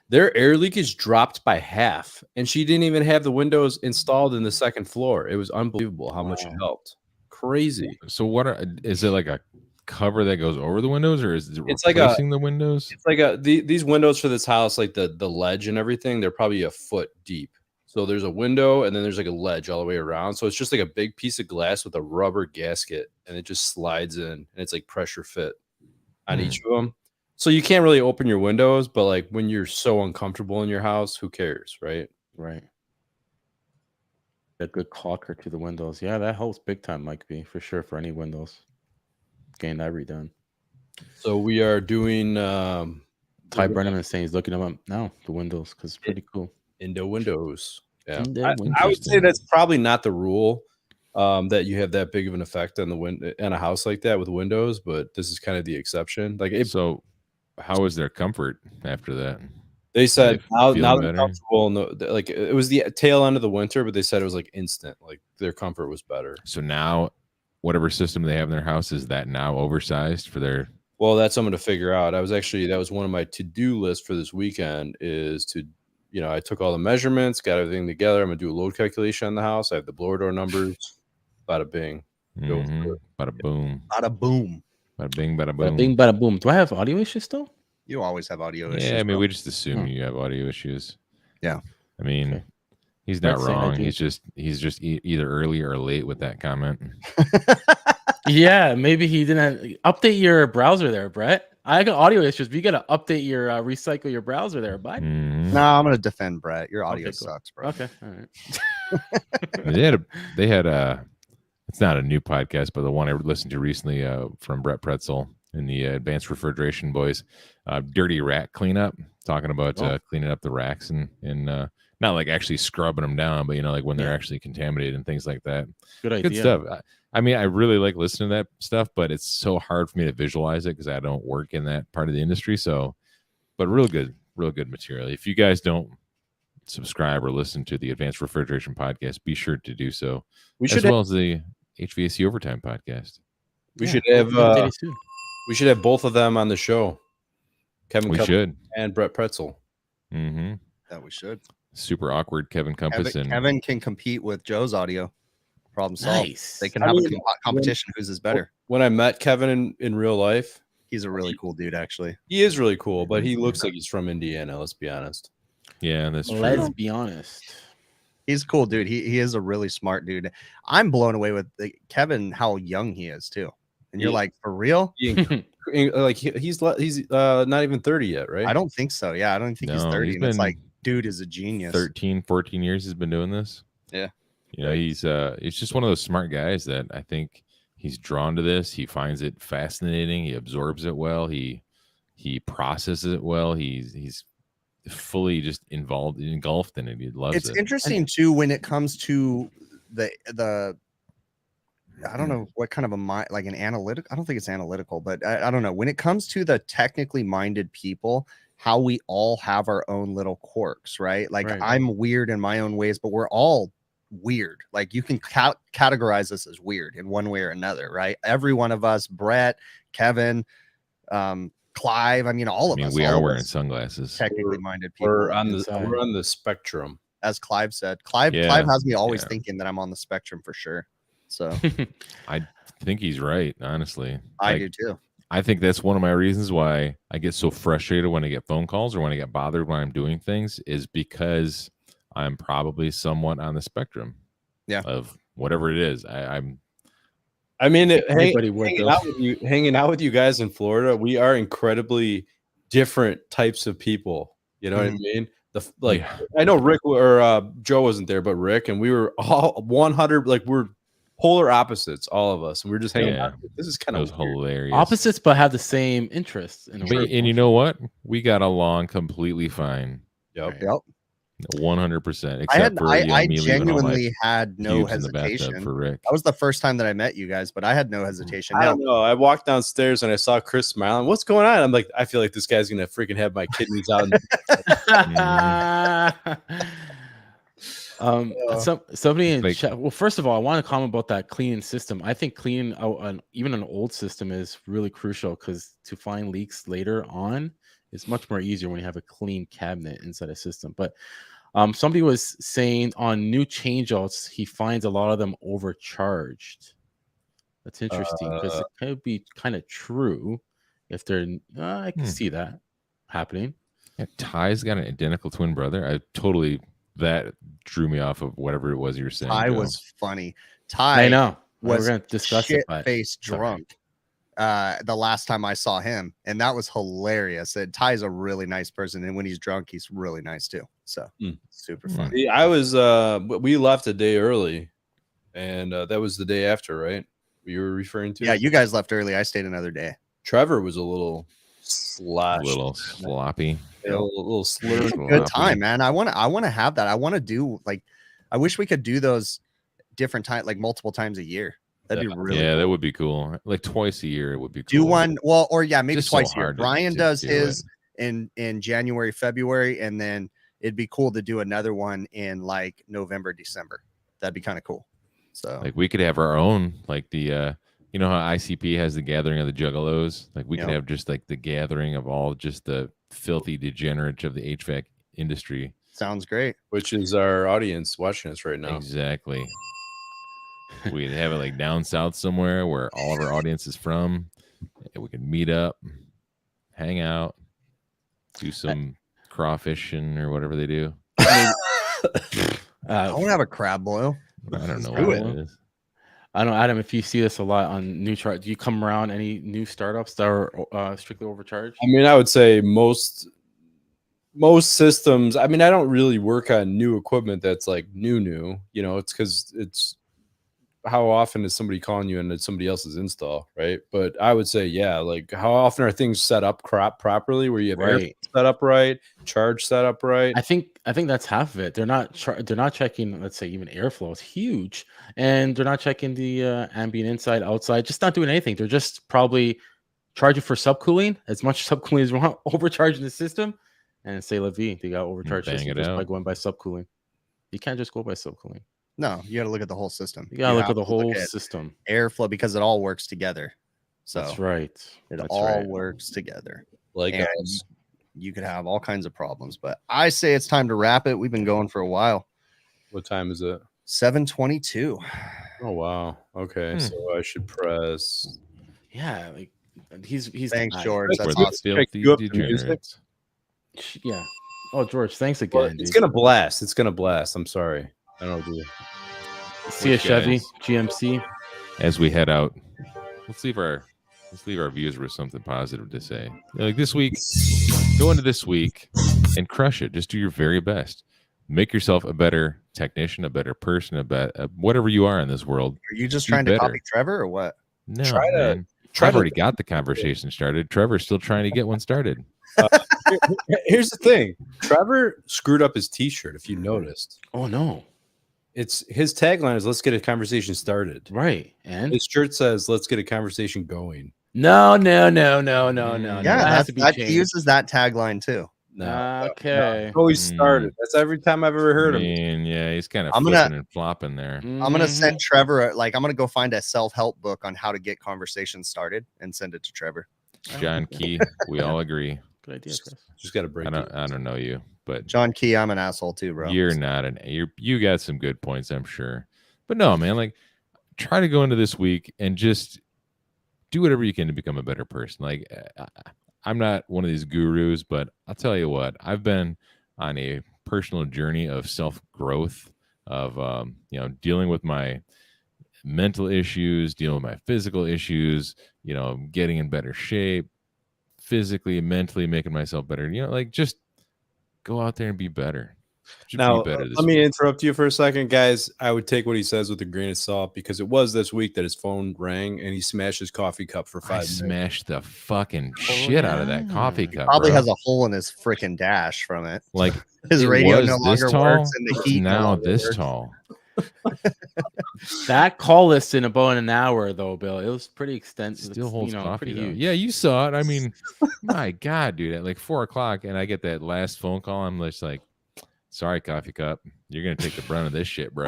Their air leakage dropped by half. And she didn't even have the windows installed in the second floor. It was unbelievable how much it helped. Crazy. So is it like a cover that goes over the windows, or is it it's replacing the windows? It's like these windows for this house, like the ledge and everything, they're probably a foot deep. So there's a window and then there's like a ledge all the way around. So it's just like a big piece of glass with a rubber gasket, and it just slides in, and it's like pressure fit on each of them. So you can't really open your windows, but like when you're so uncomfortable in your house, who cares, right? Right. A good caulker to the windows. Yeah, that helps big time, Mike B, for sure, for any windows. Getting that redone. So we are doing Ty Brennan is saying he's looking them up now, the windows, because it's pretty cool. Indo windows. Yeah. Windows. I would say that's probably not the rule, that you have that big of an effect on in a house like that with windows, but this is kind of the exception. Like so how is their comfort after that? They said now they're comfortable. Like it was the tail end of the winter, but they said it was like instant. Like their comfort was better. So now, whatever system they have in their house, is that now oversized for their? Well, that's something to figure out. That was one of my to-do lists for this weekend. Is to, I took all the measurements, got everything together. I'm gonna do a load calculation on the house. I have the blower door numbers. Bada bing. Bada boom. Bada boom. Bada bing. Bada boom. Bada bing. Bada boom. Do I have audio issues still? You always have audio issues. Yeah, I mean, we just assume you have audio issues. Yeah. I mean, he's not wrong. He's just either early or late with that comment. Yeah, maybe he didn't update your browser there, Brett. I got audio issues, but you got to update your recycle your browser there, bud. No, I'm going to defend Brett. Your audio sucks, bro. Okay, all right. they had it's not a new podcast, but the one I listened to recently from Brett Pretzel and the Advanced Refrigeration boys, dirty rack cleanup, talking about cleaning up the racks and not like actually scrubbing them down, but like when they're actually contaminated and things like that. Good stuff. I mean, I really like listening to that stuff, but it's so hard for me to visualize it because I don't work in that part of the industry. So, but real good material. If you guys don't subscribe or listen to the Advanced Refrigeration podcast, be sure to do so. As well as the HVAC Overtime podcast. We should have both of them on the show. Kevin Compass and Brett Pretzel. Mm-hmm. That we should. Super awkward Kevin Compass. Kevin can compete with Joe's audio. Problem solved. Nice. They can have a competition. Whose is better? When I met Kevin in real life, he's a really cool dude, actually. He is really cool, but he looks like he's from Indiana, let's be honest. Yeah, that's true. Let's be honest. He's a cool dude. He is a really smart dude. I'm blown away with Kevin, how young he is, too. And you're like, for real? Like he's not even 30 yet, right? I don't think so. Yeah, I don't think he's 30. And it's like, dude is a genius. 13, 14 years he's been doing this. Yeah. He's just one of those smart guys that I think he's drawn to this. He finds it fascinating. He absorbs it well. He processes it well. He's fully just engulfed in it. He loves it. It's interesting too when it comes to the I don't know what kind of like an analytic. I don't think it's analytical, but I don't know when it comes to the technically minded people, how we all have our own little quirks, right? Like I'm weird in my own ways, but we're all weird. Like you can categorize us as weird in one way or another, right? Every one of us, Brett, Kevin, Clive. I mean, all of us. We are wearing sunglasses. Technically minded people. We're on the spectrum, as Clive said. Clive has me always thinking that I'm on the spectrum for sure. So I think he's right. Honestly, I do too. I think that's one of my reasons why I get so frustrated when I get phone calls or when I get bothered when I'm doing things, is because I'm probably somewhat on the spectrum of whatever it is. Hanging out with you guys in Florida, we are incredibly different types of people. You know what I mean? I know Rick or Joe wasn't there, but Rick and we were all 100. Like we're polar opposites, all of us, and we're just hanging out. This is kind of hilarious. Opposites, but have the same interests. And you know what? We got along completely fine. Yep. 100%. Except I genuinely had no hesitation for Rick. That was the first time that I met you guys, but I had no hesitation. I don't know. I walked downstairs and I saw Chris smiling. What's going on? I'm like, I feel like this guy's gonna freaking have my kidneys out. Somebody in chat. Well, first of all, I want to comment about that cleaning system. I think cleaning out even an old system is really crucial because to find leaks later on is much more easier when you have a clean cabinet inside a system. But somebody was saying on new changeouts, he finds a lot of them overcharged. That's interesting because it could be kind of true if they're. I can see that happening. Yeah, Ty's got an identical twin brother. That drew me off of whatever it was you were saying. Ty was funny. Ty, I know. Was we're gonna discuss shit-faced drunk. The last time I saw him, and that was hilarious. Ty's a really nice person, and when he's drunk, he's really nice too. So super funny. I was we left a day early, and that was the day after, right? You were referring to? Yeah, you guys left early. I stayed another day. Trevor was a little sloppy, a little slurred. Good time, man. I want to have that. I want to do I wish we could do those different times, like multiple times a year. That'd be really cool. That would be cool. Like twice a year, it would be cool. Do one, maybe just twice a year. Brian does his it. in January, February, and then it'd be cool to do another one in like November, December. That'd be kind of cool. So like we could have our own, like the you know how ICP has the gathering of the juggalos? Like we could have just like the gathering of all just the filthy degenerates of the HVAC industry. Sounds great. Which is our audience watching us right now. Exactly. We'd have it like down south somewhere where all of our audience is from. We could meet up, hang out, do some crawfishing or whatever they do. I want to have a crab boil. I don't know what it is. I don't know, Adam, if you see this a lot on new chart, do you come around any new startups that are strictly overcharged? I mean, I would say most systems. I mean, I don't really work on new equipment that's like new. You know, it's because it's how often is somebody calling you and it's somebody else's install, right? But I would say, yeah, like how often are things set up properly where you have air set up right, charge set up right? I think that's half of it. They're not checking, let's say, even airflow is huge, and they're not checking the ambient inside, outside, just not doing anything. They're just probably charging for subcooling, as much subcooling as we want, overcharging the system, and say la vie, they got overcharged just by going by subcooling. You can't just go by subcooling. No, you got to look at the whole system. You got to look at the whole system. Airflow, because it all works together. So that's right. It all works together. Like you could have all kinds of problems, but I say it's time to wrap it. We've been going for a while. What time is it? 7:22. Oh wow. Okay, so I should press. Yeah, like he's. Thanks, George. That's awesome. Yeah. Oh, George, thanks again. Well, it's gonna blast. It's gonna blast. I'm sorry. I don't know. See you, Chevy GMC. As we head out, let's leave our viewers with something positive to say. Like this week, go into this week and crush it. Just do your very best. Make yourself a better technician, a better person, whatever you are in this world. Are you just trying to copy Trevor or what? No, I've already got the conversation started. Trevor's still trying to get one started. Here's the thing. Trevor screwed up his T-shirt. If you noticed. Oh no. It's his tagline is "Let's get a conversation started." Right, and his shirt says "Let's get a conversation going." No. Yeah, that he uses that tagline too. No, okay. Always started. That's every time I've ever heard him. Yeah, he's kind of flipping and flopping there. I'm gonna send Trevor I'm gonna go find a self-help book on how to get conversations started and send it to Trevor. John Key, we all agree. Good idea, Chris. Just got to break. I don't know you, but John Key, I'm an asshole too, bro. You're not you got some good points, I'm sure. But no, man, like try to go into this week and just do whatever you can to become a better person. Like I'm not one of these gurus, but I'll tell you what, I've been on a personal journey of self-growth, of dealing with my mental issues, dealing with my physical issues, getting in better shape, physically, mentally, making myself better. Like just go out there and be better. Now, let me interrupt you for a second, guys. I would take what he says with a grain of salt because it was this week that his phone rang and he smashed his coffee cup for 5 minutes. Smashed the fucking shit out of that coffee cup. Probably bro. has a hole in his freaking dash from it. Like his radio no longer works and the heat now this tall. That call list in about an hour, though, Bill. It was pretty extensive. Still holds coffee, pretty though. huge. Yeah, you saw it. I mean, my God, dude, at like 4 o'clock, and I get that last phone call. I'm just like, sorry, coffee cup. You're gonna take the brunt of this shit, bro.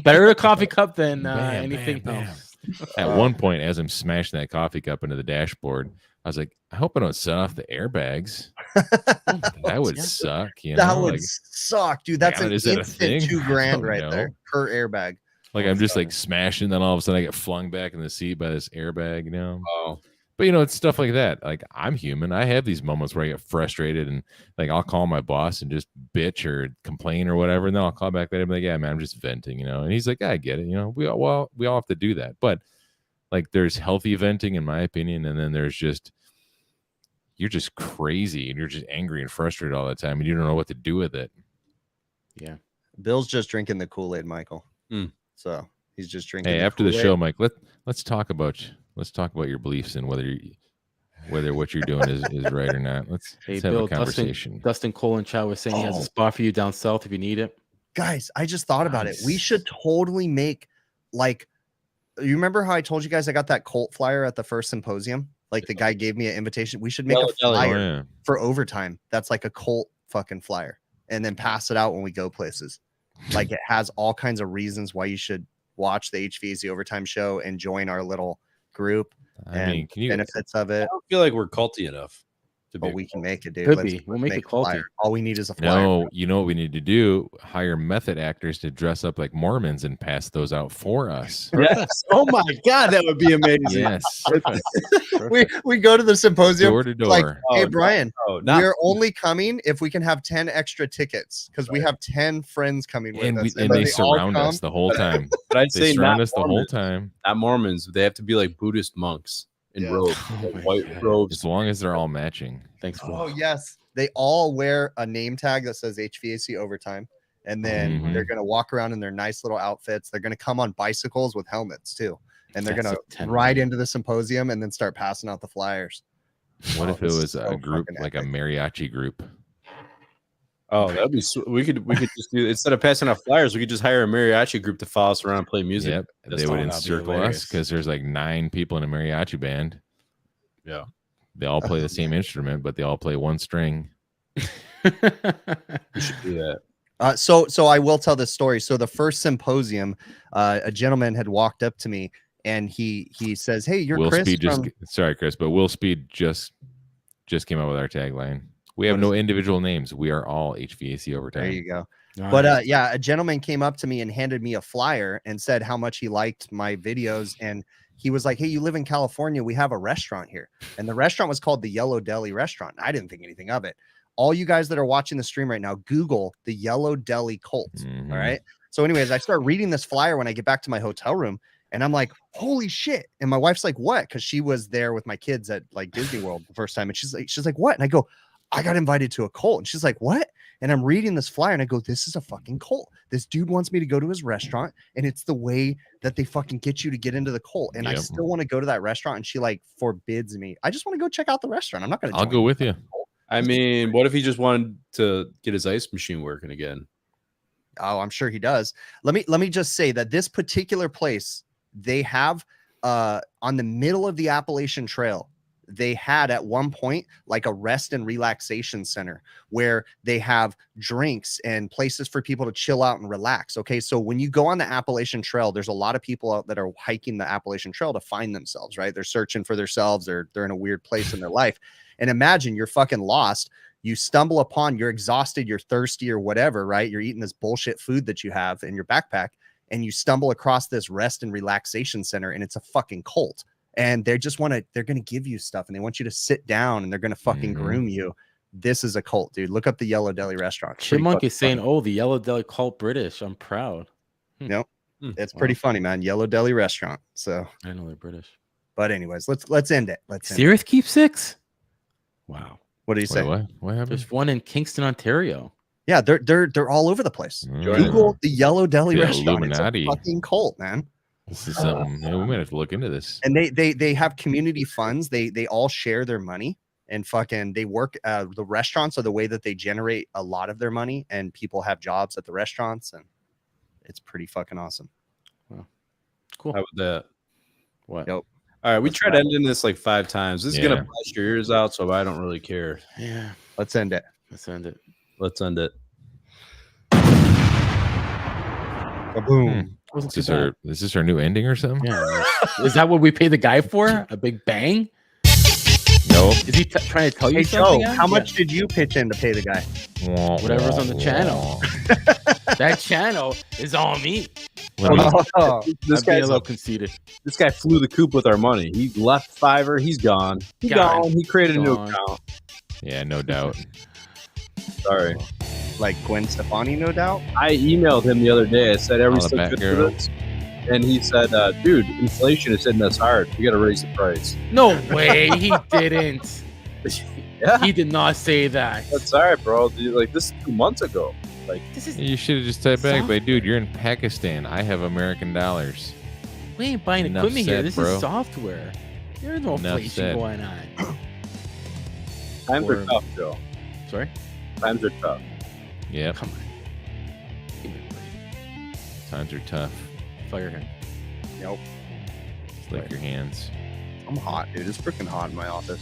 Better a coffee cup than anything else. At one point, as I'm smashing that coffee cup into the dashboard, I was like, I hope I don't set off the airbags. That would suck. That would suck, dude. That's an instant $2,000 right there per airbag. Like I'm just like smashing, then all of a sudden I get flung back in the seat by this airbag, Oh. But it's stuff like that. Like I'm human. I have these moments where I get frustrated and like I'll call my boss and just bitch or complain or whatever, and then I'll call back later and be like, yeah, man, I'm just venting, And he's like, I get it, we all have to do that. But like there's healthy venting in my opinion, and then there's just you're just crazy and you're just angry and frustrated all the time and you don't know what to do with it. Yeah. Bill's just drinking the Kool-Aid, Michael. So he's just drinking. Hey, after the show, Mike, let's talk about your beliefs and whether what you're doing is right or not. Let's have Bill, a conversation. Dustin Cole in chat was saying he has a spot for you down south if you need it. Guys, I just thought about it. We should totally make like, you remember how I told you guys I got that Colt flyer at the first symposium? Like the guy gave me an invitation. We should make a flyer for overtime. That's like a Colt fucking flyer, and then pass it out when we go places. Like it has all kinds of reasons why you should watch the HVAC Overtime show and join our little group. I mean, benefits of it. I don't feel like we're culty enough. But we can make it, dude. We'll make it culty. All we need is a flyer. No, you know what we need to do? Hire method actors to dress up like Mormons and pass those out for us. Yes. Oh my God, that would be amazing. Yes. we go to the symposium door to door. Like, hey, Brian, we're only coming if we can have 10 extra tickets because we have 10 friends coming with us. And they surround us the whole time. But I'd say surround us the whole time. Not Mormons. They have to be like Buddhist monks. In robes, white robes, as long as they're all matching. Thanks. Oh yes, they all wear a name tag that says HVAC Overtime, and then they're gonna walk around in their nice little outfits. They're gonna come on bicycles with helmets too, and they're gonna ride into the symposium and then start passing out the flyers. What if it was a group like a mariachi group? Oh, that'd be sweet. We could just do, instead of passing out flyers, we could just hire a mariachi group to follow us around and play music. Yep. They would encircle us because there's like 9 people in a mariachi band. Yeah. They all play the same instrument, but they all play one string. We should do that. So I will tell this story. So the first symposium, a gentleman had walked up to me and he says, "Hey, you're Will Chris." Speed sorry, Chris, but Will Speed just came out with our tagline. We have no individual names. We are all HVAC Overtime. There you go. But a gentleman came up to me and handed me a flyer and said how much he liked my videos. And he was like, "Hey, you live in California. We have a restaurant here." And the restaurant was called the Yellow Deli Restaurant. I didn't think anything of it. All you guys that are watching the stream right now, Google the Yellow Deli Colt. All right. So anyways, I start reading this flyer when I get back to my hotel room. And I'm like, holy shit. And my wife's like, what? Because she was there with my kids at like Disney World the first time. And she's like, what? And I go, I got invited to a Colt. And she's like, what? And I'm reading this flyer and I go, this is a fucking Colt. This dude wants me to go to his restaurant. And it's the way that they fucking get you to get into the Colt. And I still want to go to that restaurant. And she like forbids me. I just want to go check out the restaurant. I'm not going to. I'll go with you. I mean, what if he just wanted to get his ice machine working again? Oh, I'm sure he does. Let me just say that this particular place, they have on the middle of the Appalachian Trail, they had at one point like a rest and relaxation center where they have drinks and places for people to chill out and relax. Okay. So when you go on the Appalachian Trail, there's a lot of people out that are hiking the Appalachian Trail to find themselves, right? They're searching for themselves, or they're in a weird place in their life. And imagine you're fucking lost. You stumble upon, you're exhausted, you're thirsty or whatever, right? You're eating this bullshit food that you have in your backpack, and you stumble across this rest and relaxation center, and it's a fucking cult. And they're going to give you stuff, and they want you to sit down, and they're going to fucking groom you. This is a cult, dude. Look up the Yellow Deli Restaurant. Chipmunk is saying, "Oh, the Yellow Deli cult British. I'm proud." Nope. It's pretty funny, man. Yellow Deli Restaurant. So I know they're British. But anyways, let's end it. Serious keep 6? Wow. What do you say? What happened? There's one in Kingston, Ontario. Yeah, they're all over the place. Google the Yellow Deli restaurant. Illuminati. It's a fucking cult, man. This is something we might have to look into this. And they have community funds. They all share their money and fucking they work. The restaurants are the way that they generate a lot of their money, and people have jobs at the restaurants, and it's pretty fucking awesome. Wow. Cool. How about that? What? Yep. All right, we tried ending this like 5 times. This is gonna blast your ears out, so I don't really care. Yeah. Let's end it. Let's end it. Let's end it. Boom. Is this our new ending or something? Yeah. Is that what we pay the guy for? A big bang? Nope. Is he trying to tell you Hey, something? Joe, how much did you pitch in to pay the guy? Whatever's on the channel. That channel is on me. This guy's a little conceited. This guy flew the coop with our money. He left Fiverr. He's gone. He's gone. He created a new account. Yeah, no doubt. Sorry. Like Gwen Stefani, no doubt. I emailed him the other day. I said, "Are we still good for this?" And he said, "Dude, inflation is hitting us hard. We got to raise the price." No way, he didn't. Yeah, he did not say that. That's all right, bro. Dude, like this is 2 months ago. Like this is. You should have just typed back, but dude, you're in Pakistan. I have American dollars. We ain't buying equipment here. This bro. is software. There's no inflation going on. Times are tough, Joe. Sorry. Times are tough. Yeah. Come on. Give me a break. Times are tough. Fire him. Nope. Lick your hands. I'm hot, dude. It's freaking hot in my office.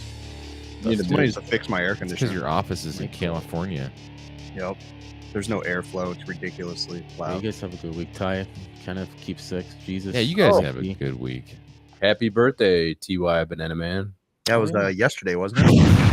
Need Somebody needs to fix my air Because conditioner. your office is in California. Yep. There's no airflow. It's ridiculously loud. You guys have a good week, Ty. Kind of keep sick. Jesus. Yeah, you guys have a good week. Happy birthday, TY Banana Man. That was yesterday, wasn't it?